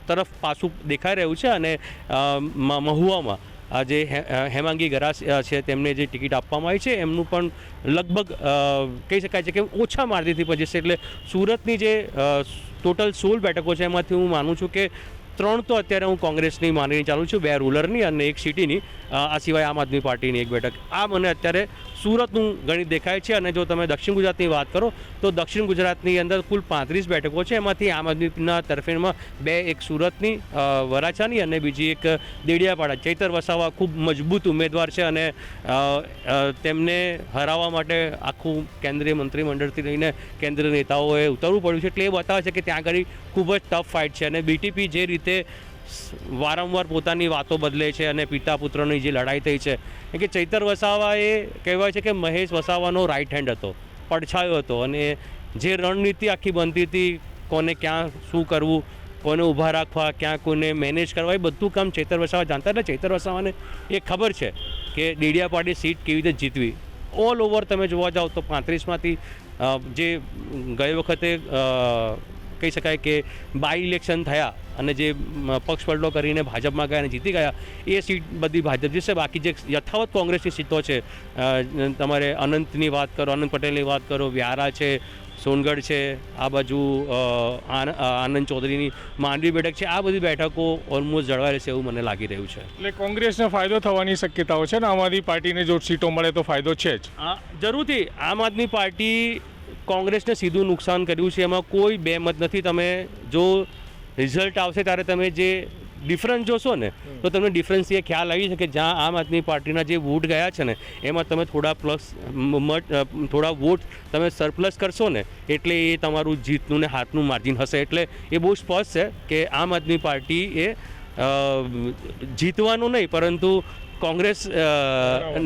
તરફ પાછું દેખાઈ રહ્યું છે અને મહુવામાં જે હેમાંગી ગરાસ છે તેમને જે ટિકિટ આપવામાં આવી છે એમનું પણ લગભગ કહી શકાય છે કે ઓછા માર્જિનથી પહોંચશે. એટલે સુરતની જે ટોટલ 16 બેઠકો છે એમાંથી હું માનું છું કે 3 તો અત્યારે હું કોંગ્રેસની માનીને ચાલું છું, 2 રૂરલની અને 1 સિટીની. આ સિવાય આમ આદમી પાર્ટીની 1 બેઠક. આ મને અત્યારે સુરતનું ગણિત દેખાય છે. અને જો તમે દક્ષિણ ગુજરાતની વાત કરો તો દક્ષિણ ગુજરાતની અંદર કુલ 35 બેઠકો છે, એમાંથી આમ આદમીના તરફેણમાં 2, એક સુરતની વરાછાની અને બીજી એક દેડિયાપાડા. ચૈતર વસાવા ખૂબ મજબૂત ઉમેદવાર છે અને તેમને હરાવવા માટે આખું કેન્દ્રીય મંત્રીમંડળથી લઈને કેન્દ્રીય નેતાઓએ ઉતરવું પડ્યું છે. એટલે એ બતાવે છે કે ત્યાં આગળ ખૂબ જ ટફ ફાઇટ છે અને બીટીપી જે રીતે વારંવાર પોતાની વાતો બદલે છે અને પિતા પુત્રની જે લડાઈ થઈ છે કે ચૈતર વસાવા એ કહેવાય છે કે મહેશ વસાવાનો રાઇટ હેન્ડ હતો, પડછાયો હતો અને જે રણનીતિ આખી બનતી હતી, કોને ક્યાં શું કરવું, કોને ઊભા રાખવા, ક્યાં કોને મેનેજ કરવા, એ બધું કામ ચૈતર વસાવા જાણતા. એટલે ચૈતર વસાવાને એ ખબર છે કે ડેડિયાપાડી સીટ કેવી રીતે જીતવી. ઓલ ઓવર તમે જોવા જાઓ તો 35માંથી જે ગઈ વખતે કહી શકાય કે બાય ઇલેક્શન થયા અને જે પક્ષ પલટો કરીને ભાજપમાં ગયા અને જીતી ગયા એ સીટ બધી ભાજપ જીતશે. બાકી જે યથાવત કોંગ્રેસની સીટો છે, તમારે અનંતની વાત કરો, અનંત પટેલની વાત કરો, વ્યારા છે, સોનગઢ છે, આ બાજુ આનંદ ચૌધરીની માંડવી બેઠક છે, આ બધી બેઠકો ઓલમોસ્ટ જળવાઈ રહેશે એવું મને લાગી રહ્યું છે. એટલે કોંગ્રેસને ફાયદો થવાની શક્યતાઓ છે ને? આમ આદમી પાર્ટીને જો સીટો મળે તો ફાયદો છે જ. જરૂરથી આમ આદમી પાર્ટી કોંગ્રેસને સીધું નુકસાન કર્યું છે, એમાં કોઈ બે મત નથી. તમે જો રિઝલ્ટ આવશે ત્યારે તમે જે ડિફરન્સ જોશો ને તો તમને ડિફરન્સથી એ ખ્યાલ આવી છે કે જ્યાં આમ આદમી પાર્ટીના જે વોટ ગયા છે ને એમાં તમે થોડા વોટ તમે સરપ્લસ કરશો ને એટલે એ તમારું જીતનું ને હાથનું માર્જિન હશે. એટલે એ બહુ સ્પષ્ટ છે કે આમ આદમી પાર્ટી એ જીતવાનું નહીં પરંતુ કોંગ્રેસ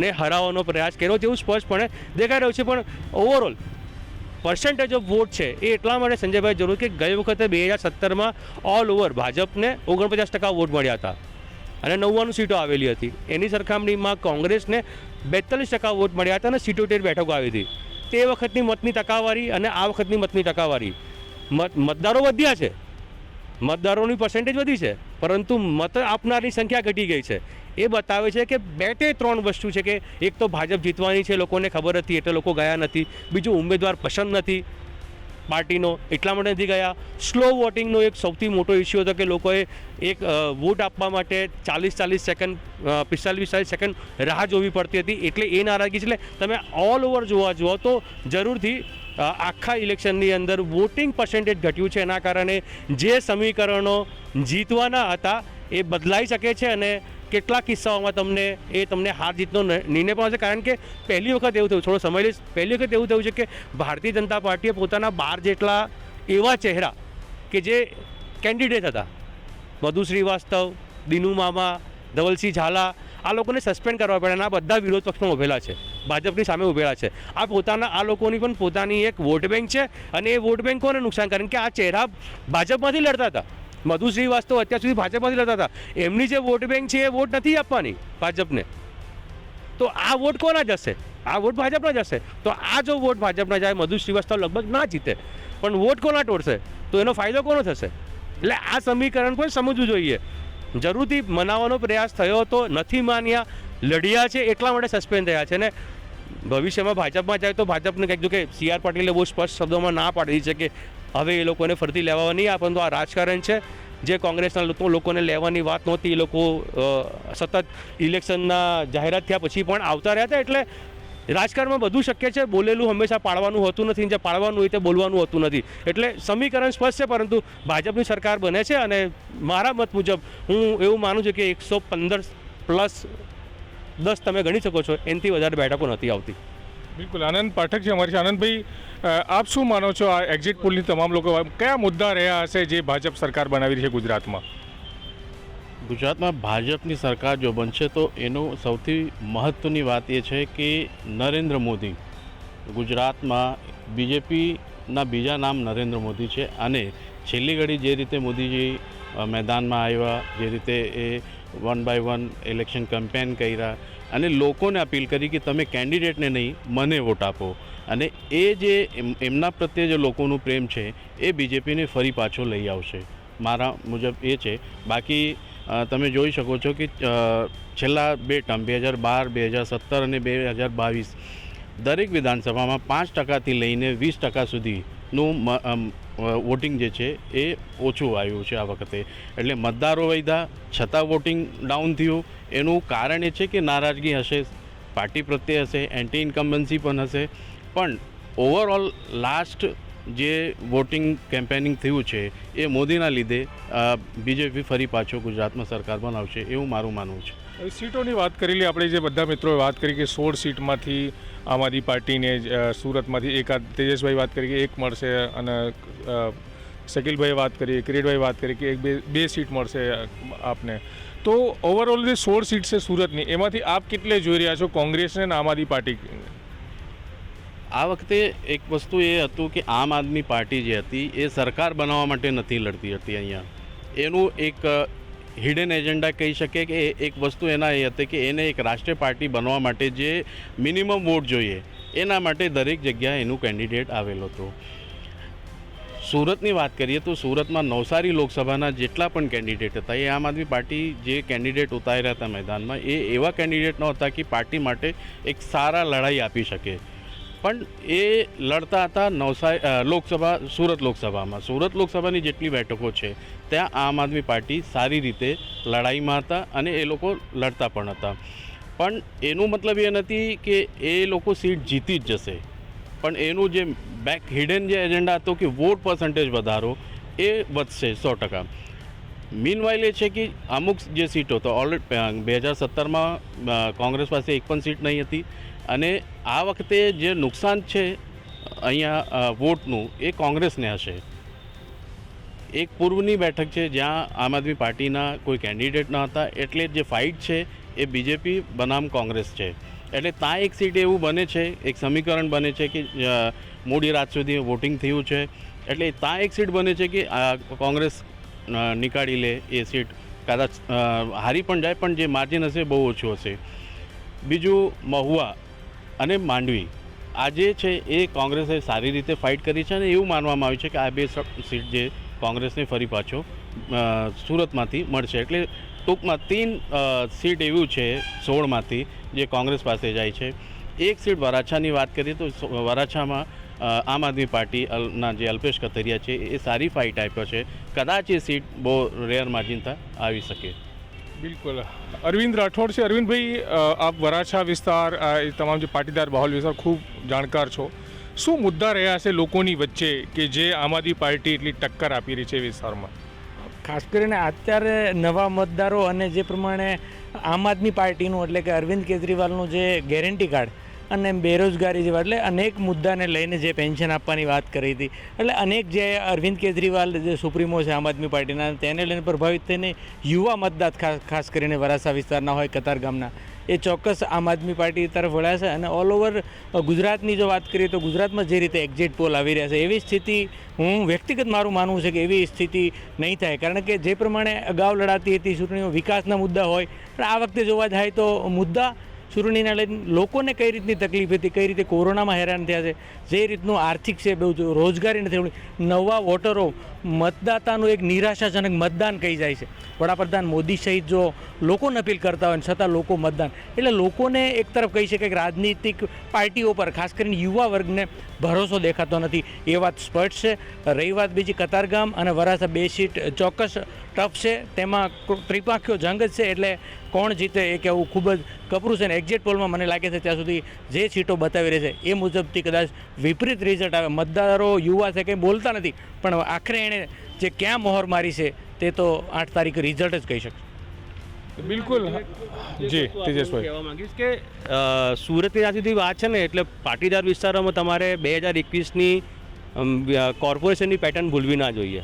ને હરાવવાનો પ્રયાસ કર્યો જેવું સ્પષ્ટપણે દેખાઈ રહ્યું છે. પણ ઓવરઓલ પર્સન્ટેજ ઓફ વોટ છે એ એટલા માટે સંજયભાઈ જરૂર કે ગઈ વખતે 2017માં ઓલ ઓવર ભાજપને 49% વોટ મળ્યા હતા અને 99 સીટો આવેલી હતી. એની સરખામણીમાં કોંગ્રેસને 42% વોટ મળ્યા હતા અને 77 બેઠકો આવી હતી. તે વખતની મતની ટકાવારી અને આ વખતની મતની ટકાવારી, મતદારો વધ્યા છે, મતદારોની પર્સન્ટેજ વધી છે, પરંતુ મત આપનારની સંખ્યા ઘટી ગઈ છે. એ બતાવે છે કે 2 કે 3 વસ્તુ છે કે એક તો ભાજપ જીતવાની છે, લોકોને ખબર હતી એટલે લોકો ગયા નથી. બીજું ઉમેદવાર પસંદ નથી પાર્ટીનો એટલા માટે નથી ગયા. સ્લો વોટિંગનો એક સૌથી મોટો ઇસ્યુ હતો કે લોકોએ એક વોટ આપવા માટે 40 સેકન્ડ 45 સેકન્ડ રાહ જોવી પડતી હતી એટલે એ નારાજગી છે. એટલે તમે ઓલ ઓવર જોવા જુઓ તો જરૂરથી આખા ઇલેક્શનની અંદર વોટિંગ પર્સન્ટેજ ઘટ્યું છે. એના કારણે જે સમીકરણો જીતવાના હતા એ બદલાઈ શકે છે અને કેટલાક કિસ્સાઓમાં તમને હાર જીતનો નિર્ણય પણ હશે. કારણ કે પહેલી વખત એવું થયું, થોડો સમય લઈશ, પહેલી વખત એવું થયું છે કે ભારતીય જનતા પાર્ટીએ પોતાના 12 જેટલા એવા ચહેરા કે જે કેન્ડિડેટ હતા, મધુ શ્રીવાસ્તવ, દિનુ મામા, ધવલસિંહ ઝાલા, આ લોકોને સસ્પેન્ડ કરવા પડ્યા અને આ બધા વિરોધ પક્ષમાં ઉભેલા છે, ભાજપની સામે ઉભેલા છે. આ લોકોની પણ પોતાની એક વોટ બેંક છે અને એ વોટ બેંક કોને નુકસાન કારણ કે આ ચહેરા ભાજપમાંથી લડતા હતા. મધુ શ્રીવાસ્તવ અત્યાર સુધી ભાજપમાંથી લડતા હતા, એમની જે વોટ બેંક છે એ વોટ નથી આપવાની ભાજપને. તો આ વોટ કોના જશે? આ વોટ ભાજપના જશે. તો આ જો વોટ ભાજપના જાય, મધુ શ્રીવાસ્તવ લગભગ ના જીતે પણ વોટ કોના તોડશે તો એનો ફાયદો કોનો થશે? એટલે આ સમીકરણ પણ સમજવું જોઈએ. જરૂરથી મનાવવાનો પ્રયાસ થયો હતો, નથી માન્યા, લડ્યા છે એટલા માટે સસ્પેન્ડ થયા છે. ને ભવિષ્યમાં ભાજપમાં જાય તો ભાજપને કંઈક કે CR પાટીલે બહુ સ્પષ્ટ શબ્દોમાં ના પાડી છે કે હવે એ લોકોને ફરતી લેવા નહીં આ, પરંતુ આ રાજકારણ છે જે કોંગ્રેસના લોકોને લેવાની વાત નહોતી. એ લોકો સતત ઇલેક્શનના જાહેરાત થયા પછી પણ આવતા રહ્યા હતા. એટલે રાજકારણમાં બધું શક્ય છે, બોલેલું હંમેશા પાળવાનું હોતું નથી, જે પાળવાનું હોય તે બોલવાનું હોતું નથી. એટલે સમીકરણ સ્પષ્ટ છે પરંતુ ભાજપની સરકાર બને છે અને મારા મત મુજબ હું એવું માનું છું કે 115 પ્લસ 10 તમે ગણી શકો છો, એનાથી વધારે બેઠકો નથી આવતી. બિલકુલ. આનંદ પાઠક છે અમારી. આનંદભાઈ, આપ શું માનો છો આ એક્ઝિટ પોલની તમામ લોકો કયા મુદ્દા રહ્યા હશે જે ભાજપ સરકાર બનાવી રહી છે ગુજરાતમાં? ગુજરાતમાં ભાજપની સરકાર જો બનશે તો એનું સૌથી મહત્ત્વની વાત એ છે કે નરેન્દ્ર મોદી ગુજરાતમાં બીજેપીના બીજા નામ નરેન્દ્ર મોદી છે અને છેલ્લી ઘડી જે રીતે મોદીજી મેદાનમાં આવ્યા, જે રીતે એ 1 by 1 ઇલેક્શન કેમ્પેન કર્યા અને લોકોને અપીલ કરી કે તમે કેન્ડિડેટને નહીં મને વોટ આપો, અને એ જે એમના પ્રત્યે જે લોકોનું પ્રેમ છે એ બીજેપીને ફરી પાછો લઈ આવશે મારા મુજબ એ છે. બાકી તમે જોઈ શકો છો કે છેલ્લા 2 ટર્મ 2012, 2017 અને 2022 દરેક વિધાનસભામાં 5%થી લઈને 20% સુધીનું વોટિંગ જે છે એ ઓછું આવ્યું છે આ વખતે. એટલે મતદારો વધ્યા છતાં વોટિંગ ડાઉન થયું. એનું કારણ એ છે કે નારાજગી હશે, પાર્ટી પ્રત્યે હશે, એન્ટી ઇન્કમ્બન્સી પણ હશે. પણ ઓવરઓલ લાસ્ટ જે વોટિંગ કેમ્પેનિંગ થયું છે એ મોદીના લીધે બીજેપી ફરી પાછો ગુજરાતમાં સરકાર બનાવશે એવું મારું માનવું છે. સીટોની વાત કરી લઈએ આપણે, જે બધા મિત્રોએ વાત કરી કે 16 સીટમાંથી આમ આદમી પાર્ટીને સુરતમાંથી એકાદ, તેજસભાઈ વાત કરી કે 1 મળશે અને શકીલભાઈએ વાત કરી, કિરીટભાઈ વાત કરી કે 2 સીટ મળશે આપને. તો ઓવરઓલ જે 16 સીટ છે સુરતની, એમાંથી આપ કેટલે જોઈ રહ્યા છો કોંગ્રેસને અને આમ આદમી પાર્ટી? આ વખતે એક વસ્તુ એ હતું કે આમ આદમી પાર્ટી જે હતી એ સરકાર બનાવવા માટે નથી લડતી હતી. અહીંયા એનું એક હિડન એજન્ડા કહી શકે કે એક વસ્તુ એના એ હતી કે એને એક રાષ્ટ્રીય પાર્ટી બનવા માટે જે મિનિમમ વોટ જોઈએ એના માટે દરેક જગ્યાએ એનું કેન્ડિડેટ આવેલો હતો. સુરતની વાત કરીએ તો સુરતમાં નવસારી લોકસભાના જેટલા પણ કેન્ડિડેટ હતા એ આમ આદમી પાર્ટી જે કેન્ડિડેટ ઉતાર્યા હતા મેદાનમાં એ એવા કેન્ડિડેટ નહોતા કે પાર્ટી માટે એક સારા લડાઈ આપી શકે, પણ એ લડતા હતા સુરત લોકસભામાં. સુરત લોકસભાની જેટલી બેઠકો છે ત્યાં આમ આદમી પાર્ટી સારી રીતે લડાઈમાં હતા અને એ લોકો લડતા પણ હતા. પણ એનું મતલબ એ નથી કે એ લોકો સીટ જીતી જ જશે, પણ એનું જે હિડન જે એજન્ડા હતો કે વોટ પર્સન્ટેજ વધારો એ વધશે 100%. મીનવાઇલ એ છે કે અમુક જે સીટો તો ઓલરેડી 2017માં કોંગ્રેસ પાસે એક પણ સીટ નહીં હતી અને આ વખતે જે નુકસાન છે અહીંયા વોટનું એ કોંગ્રેસને હશે. એક પૂર્વની બેઠક છે જ્યાં આમ આદમી પાર્ટીના કોઈ કેન્ડિડેટ ન હતા, એટલે જે ફાઇટ છે એ બીજેપી બનામ કોંગ્રેસ છે. એટલે ત્યાં એક સીટ એવું બને છે, એક સમીકરણ બને છે કે મોડી રાત સુધી વોટિંગ થયું છે, એટલે ત્યાં એક સીટ બને છે કે કોંગ્રેસ નીકાળી લે એ સીટ, કદાચ હારી પણ જાય પણ જે માર્જિન હશે બહુ ઓછું હશે. બીજું મહુવા અને માંડવી આજે છે એ કોંગ્રેસે સારી રીતે ફાઇટ કરી છે અને એવું માનવામાં આવ્યું છે કે આ બે સીટ જે કોંગ્રેસને ફરી પાછો સુરતમાંથી મળશે. એટલે ટૂંકમાં 3 સીટ એવું છે 16માંથી જે કોંગ્રેસ પાસે જાય છે. એક સીટ વરાછાની વાત કરીએ તો વરાછામાં આમ આદમી પાર્ટીના જે અલ્પેશ કથિરિયા છે એ સારી ફાઇટ આપ્યો છે, કદાચ એ સીટ બહુ રેર માર્જિનથી આવી શકે. બિલકુલ. અરવિંદ રાઠોડ છે. અરવિંદભાઈ, આપ વરાછા વિસ્તાર એ તમામ જે પાટીદાર બહોલ વિસ્તાર ખૂબ જાણકાર છો. શું મુદ્દા રહ્યા છે લોકોની વચ્ચે કે જે આમ આદમી પાર્ટી એટલી ટક્કર આપી રહી છે એ વિસ્તારમાં? ખાસ કરીને અત્યારે નવા મતદારો અને જે પ્રમાણે આમ આદમી પાર્ટીનું એટલે કે અરવિંદ કેજરીવાલનું જે ગેરંટી કાર્ડ અને બેરોજગારી જેવા એટલે અનેક મુદ્દાને લઈને જે પેન્શન આપવાની વાત કરી હતી, એટલે અનેક જે અરવિંદ કેજરીવાલ જે સુપ્રીમો છે આમ આદમી પાર્ટીના તેને લઈને પ્રભાવિત થઈને યુવા મતદાર ખાસ કરીને વરાછા વિસ્તારના હોય, કતારગામના, એ ચોક્કસ આમ આદમી પાર્ટી તરફ વળ્યા છે. અને ઓલ ઓવર ગુજરાતની જો વાત કરીએ તો ગુજરાતમાં જે રીતે એક્ઝિટ પોલ આવી રહ્યા છે એવી સ્થિતિ હું વ્યક્તિગત મારું માનવું છે કે એવી સ્થિતિ નહીં થાય, કારણ કે જે પ્રમાણે અગાઉ લડાતી હતી ચૂંટણીઓ વિકાસના મુદ્દા હોય, પણ આ વખતે જોવા જાય તો મુદ્દા ચૂંટણીના લઈને લોકોને કઈ રીતની તકલીફ હતી, કઈ રીતે કોરોનામાં હેરાન થયા છે, જે રીતનું આર્થિક છે બહુ રોજગારી નથી, નવા વોટરો મતદાતાનું એક નિરાશાજનક મતદાન કહી જાય છે. વડાપ્રધાન મોદી સહિત જો લોકોને અપીલ કરતા હોય છતાં લોકો મતદાન, એટલે લોકોને એક તરફ કહી શકાય કે રાજનીતિક પાર્ટીઓ પર ખાસ કરીને યુવા વર્ગને ભરોસો દેખાતો નથી, એ વાત સ્પષ્ટ છે. રહી વાત બીજી કતારગામ અને વરાછા 2 સીટ ચોક્કસ ટફ છે, તેમાં ત્રિપાંખીયો જંગ જ છે, એટલે કોણ જીતે એ કહેવું ખૂબ જ કપરું છે. ને એક્ઝિટ પોલમાં મને લાગે છે ત્યાં સુધી જે સીટો બતાવી રહી છે એ મુજબથી કદાચ વિપરીત રિઝલ્ટ આવે. મતદારો યુવા છે કંઈ બોલતા નથી, પણ આખરે એણે જે ક્યાં મોહર મારી છે તે તો 8 તારીખે રિઝલ્ટ જ કહી શકશે. બિલકુલ. જી તેજસભાઈ, કહેવા માંગીશ કે સુરતની જ્યાં સુધી વાત છે ને, એટલે પાટીદાર વિસ્તારોમાં તમારે 2021ની કોર્પોરેશનની પેટર્ન ભૂલવી ના જોઈએ.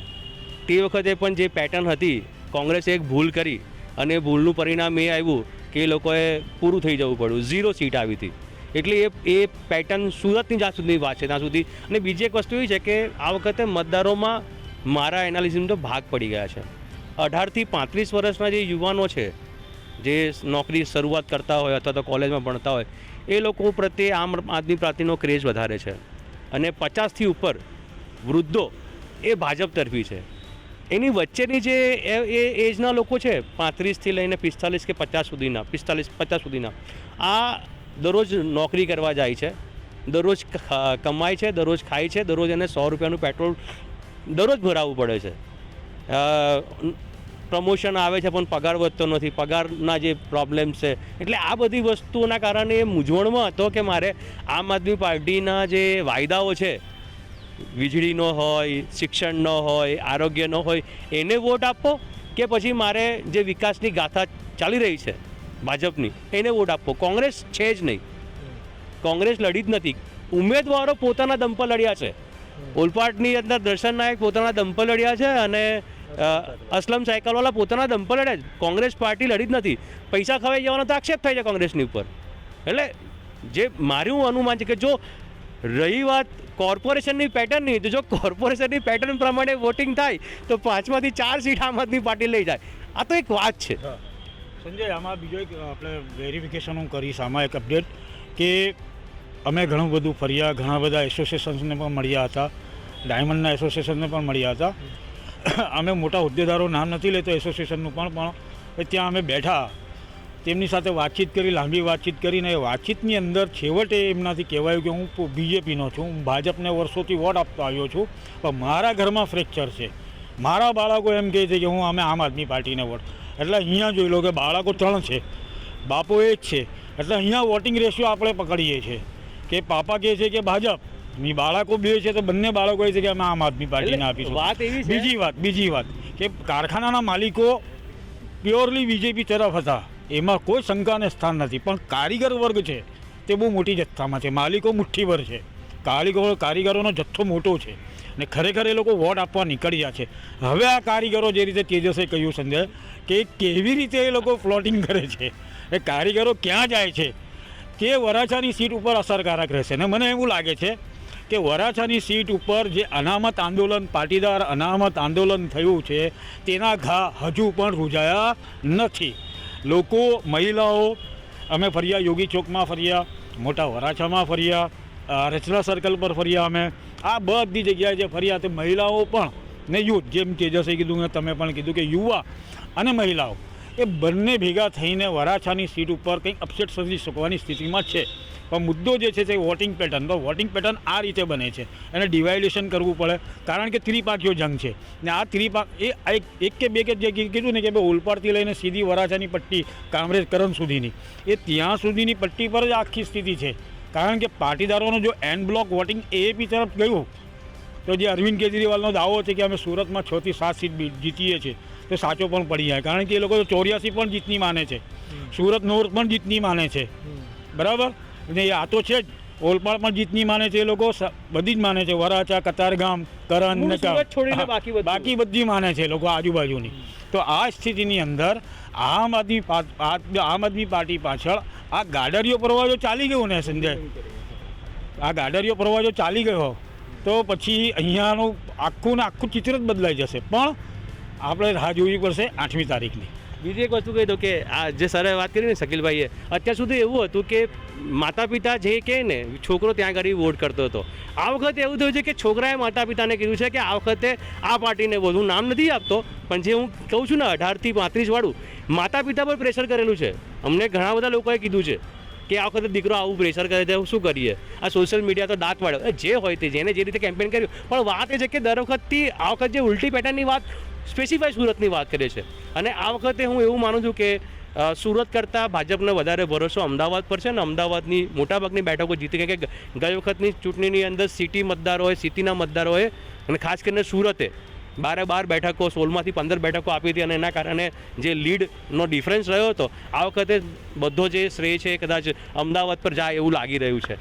તે વખતે પણ જે પેટર્ન હતી કોંગ્રેસે એક ભૂલ કરી અને ભૂલનું પરિણામ એ આવ્યું કે એ લોકોએ પૂરું થઈ જવું પડ્યું, 0 સીટ આવી હતી. એટલે એ પેટર્ન સુરતની જ્યાં સુધી વાત છે ત્યાં સુધી. અને બીજી એક વસ્તુ એ છે કે આ વખતે મતદારોમાં મારા એનાલિસિસનો તો ભાગ પડી ગયા છે. 18 થી 35 વર્ષના જે યુવાનો છે જે નોકરી શરૂઆત કરતા હોય અથવા તો કોલેજમાં ભણતા હોય એ લોકો પ્રત્યે આમ આદમી પાર્ટીનો ક્રેઝ વધારે છે, અને 50થી ઉપર વૃદ્ધો એ ભાજપ તરફી છે. એની વચ્ચેની જે એ એજના લોકો છે 35થી લઈને 45 કે 50 સુધીના, 45-50 સુધીના, આ દરરોજ નોકરી કરવા જાય છે, દરરોજ કમાય છે, દરરોજ ખાય છે, દરરોજ એને 100 રૂપિયાનું પેટ્રોલ દરરોજ ભરાવવું પડે છે. પ્રમોશન આવે છે પણ પગાર વધતો નથી, પગારના જે પ્રોબ્લેમ્સ છે. એટલે આ બધી વસ્તુઓના કારણે એ મૂંઝવણમાં હતો કે મારે આમ આદમી પાર્ટીના જે વાયદાઓ છે, વીજળીનો હોય, શિક્ષણનો હોય, આરોગ્યનો હોય, એને વોટ આપવો કે પછી મારે જે વિકાસની ગાથા ચાલી રહી છે ભાજપની એને વોટ આપવો. કોંગ્રેસ છે જ નહીં, કોંગ્રેસ લડી જ નથી. ઉમેદવારો પોતાના દમ પર લડ્યા છે. ઓલપાડની અંદર દર્શન નાયક પોતાના દમ પર લડ્યા છે અને અસલમ સાયકલવાલા પોતાના દમ પર લડ્યા છે. કોંગ્રેસ પાર્ટી લડી જ નથી. પૈસા ખવાઈ જવાનો તો આક્ષેપ થાય છે કોંગ્રેસની ઉપર. એટલે જે મારું અનુમાન છે કે જો રહી વાત કોર્પોરેશનની પેટર્નની, તો જો કોર્પોરેશનની પેટર્ન પ્રમાણે વોટિંગ થાય તો 5માંથી 4 સીટ આમ આદમી પાર્ટી લઈ જાય. આ તો એક વાત છે. સંજય, આમાં બીજો એક આપણે વેરિફિકેશન હું કરીશ આમાં એક અપડેટ કે અમે ઘણું બધું ફર્યા, ઘણા બધા એસોસિએશન્સને પણ મળ્યા હતા ડાયમંડના એસોસિએશનને પણ મળ્યા હતા. અમે મોટા હોદ્દેદારો નામ નથી લેતો એસોસિએશનનું પણ ત્યાં અમે બેઠા, તેમની સાથે વાતચીત કરી, લાંબી વાતચીત કરીને એ વાતચીતની અંદર છેવટે એમનાથી કહેવાયું કે હું બીજેપીનો છું, હું ભાજપને વર્ષોથી વોટ આપતો આવ્યો છું, પણ મારા ઘરમાં ફ્રેક્ચર છે, મારા બાળકો એમ કહે છે કે હું અમે આમ આદમી પાર્ટીને વોટ. એટલે અહીંયા જોઈ લો કે બાળકો 3 છે, બાપો 1 છે. એટલે અહીંયા વોટિંગ રેશિયો આપણે પકડીએ છીએ કે પાપા કહે છે કે ભાજપ, ની બાળકો 2 છે તો બંને બાળકો કહે છે કે અમે આમ આદમી પાર્ટીને આપીશું. વાત એવી છે. બીજી વાત કે કારખાનાના માલિકો પ્યોરલી બીજેપી તરફ હતા, એમાં કોઈ શંકાને સ્થાન નથી, પણ કારીગર વર્ગ છે તે બહુ મોટી જથ્થામાં છે, માલિકો મુઠ્ઠીભર છે, કારીગરોનો જથ્થો મોટો છે ને ખરેખર એ લોકો વોટ આપવા નીકળ્યા છે. હવે આ કારીગરો જે રીતે તેજસે કહ્યું સંજય કે કેવી રીતે એ લોકો ફ્લોટિંગ કરે છે, એ કારીગરો ક્યાં જાય છે તે વરાછાની સીટ ઉપર અસરકારક રહેશે. ને મને એવું લાગે છે કે વરાછાની સીટ ઉપર જે અનામત આંદોલન, પાટીદાર અનામત આંદોલન થયું છે તેના ઘા હજુ પણ રૂઝાયા નથી. લોકો, મહિલાઓ, અમે ફર્યા, યોગી ચોકમાં ફર્યા, મોટા વરાછામાં ફર્યા, રચના સર્કલ પર ફર્યા, અમે આ બધી જગ્યાએ જે ફર્યા તે મહિલાઓ પણ ને યુથ, જેમ તેજસે કીધું, તમે પણ કીધું કે યુવા અને મહિલાઓ એ બંને ભેગા થઈને વરાછાની સીટ ઉપર કંઈક અપસેટ સર્જી શકવાની સ્થિતિમાં છે. પણ મુદ્દો જે છે તે વોટિંગ પેટર્ન. તો વોટિંગ પેટર્ન આ રીતે બને છે, એને ડિવાઇડેશન કરવું પડે, કારણ કે ત્રિપાખીયો જંગ છે ને આ એક કે બે કે જે કીધું ને કે ભાઈ ઓલપાડથી લઈને સીધી વરાછાની પટ્ટી કામરેજ કરણ સુધીની, એ ત્યાં સુધીની પટ્ટી પર જ આખી સ્થિતિ છે. કારણ કે પાટીદારોનો જો એન બ્લોક વોટિંગ એપી તરફ ગયું તો જે અરવિંદ કેજરીવાલનો દાવો છે કે અમે સુરતમાં 6 થી 7 સીટ જીતીએ છીએ તો સાચો પણ પડી જાય, કારણ કે એ લોકો 84 પણ જીતની માને છે, સુરત નોર્થ પણ જીતની માને છે, બરાબર ને આ તો છે જ, ઓલપાડ પણ જીતની માને છે, એ લોકો બધી જ માને છે, વરાછા, કતારગામ, કરણ ને બાકી બધી માને છે લોકો આજુબાજુની. તો આ સ્થિતિની અંદર આમ આદમી પાર્ટી પાછળ આ ગાડરિયો પ્રવાજો ચાલી ગયો ને સંજય, આ ગાડરિયો પ્રવાજો ચાલી ગયો તો પછી અહીંયાનું આખું ચિત્ર જ બદલાઈ જશે. પણ આપણે રાહ જોવી પડશે 8મી તારીખની. બીજી એક વસ્તુ કહી દો કે આ જે સરે વાત કરી ને શકીલભાઈએ, અત્યાર સુધી એવું હતું કે માતા પિતા જે કહે ને છોકરો ત્યાં આગળ વોટ કરતો હતો. આ વખતે એવું થયું છે કે છોકરાએ માતા પિતાને કીધું છે કે આ વખતે આ પાર્ટીને વધુ નામ નથી આપતો, પણ જે હું કહું છું ને 18 થી 35 વાળું, માતા પિતા પર પ્રેશર કરેલું છે. અમને ઘણા બધા લોકોએ કીધું છે કે આ વખતે દીકરો આવું પ્રેશર કરે છે, શું કરીએ, આ સોશિયલ મીડિયા તો દાંત વાળ્યો, જે હોય તે જેને જે રીતે કેમ્પેન કર્યું. પણ વાત એ છે કે દર વખતથી આ વખત જે ઉલટી પેટર્નની વાત સ્પેસિફાઈ સુરતની વાત કરે છે, અને આ વખતે હું એવું માનું છું કે સુરત કરતાં ભાજપને વધારે ભરોસો અમદાવાદ પર છે, ને અમદાવાદની મોટાભાગની બેઠકો જીતી કે ગઈ વખતની ચૂંટણીની અંદર સિટી મતદારોએ, સિટીના મતદારોએ, અને ખાસ કરીને સુરતે 12 બેઠકો, 16માંથી 15 બેઠકો આપી હતી, અને એના કારણે જે લીડનો ડિફરન્સ રહ્યો હતો, આ વખતે બધો જે શ્રેય છે કદાચ અમદાવાદ પર જાય એવું લાગી રહ્યું છે.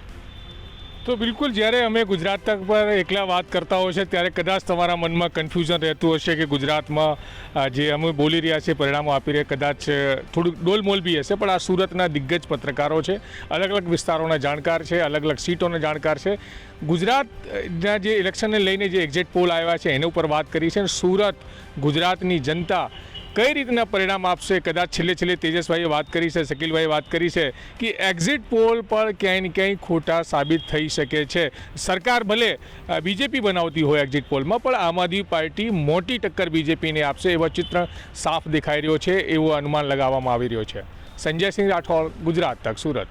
તો બિલકુલ, જ્યારે અમે ગુજરાત તક પર એકલા વાત કરતા હોય છે ત્યારે કદાચ તમારા મનમાં કન્ફ્યુઝન રહેતું હશે કે ગુજરાતમાં જે અમે બોલી રહ્યા છીએ, પરિણામો આપી રહ્યા, કદાચ થોડુંક ડોલમોલ બી હશે, પણ આ સુરતના દિગ્ગજ પત્રકારો છે, અલગ અલગ વિસ્તારોના જાણકાર છે, અલગ અલગ સીટોના જાણકાર છે. ગુજરાતના જે ઇલેક્શનને લઈને જે એક્ઝિટ પોલ આવ્યા છે એના ઉપર વાત કરી છે. સુરત, ગુજરાતની જનતા કઈ રીતના પરિણામ આપશે, કદાચ છેલ્લે તેજસભાઈએ વાત કરી છે, શકીલભાઈએ વાત કરી છે કે એક્ઝિટ પોલ પર ક્યાંય ને ક્યાંય ખોટા સાબિત થઈ શકે છે. સરકાર ભલે બીજેપી બનાવતી હોય એક્ઝિટ પોલમાં, પણ આમ આદમી પાર્ટી મોટી ટક્કર બીજેપીને આપશે એવો ચિત્ર સાફ દેખાઈ રહ્યો છે, એવો અનુમાન લગાવવામાં આવી રહ્યો છે. સંજયસિંહ રાઠોડ, ગુજરાત તક, સુરત.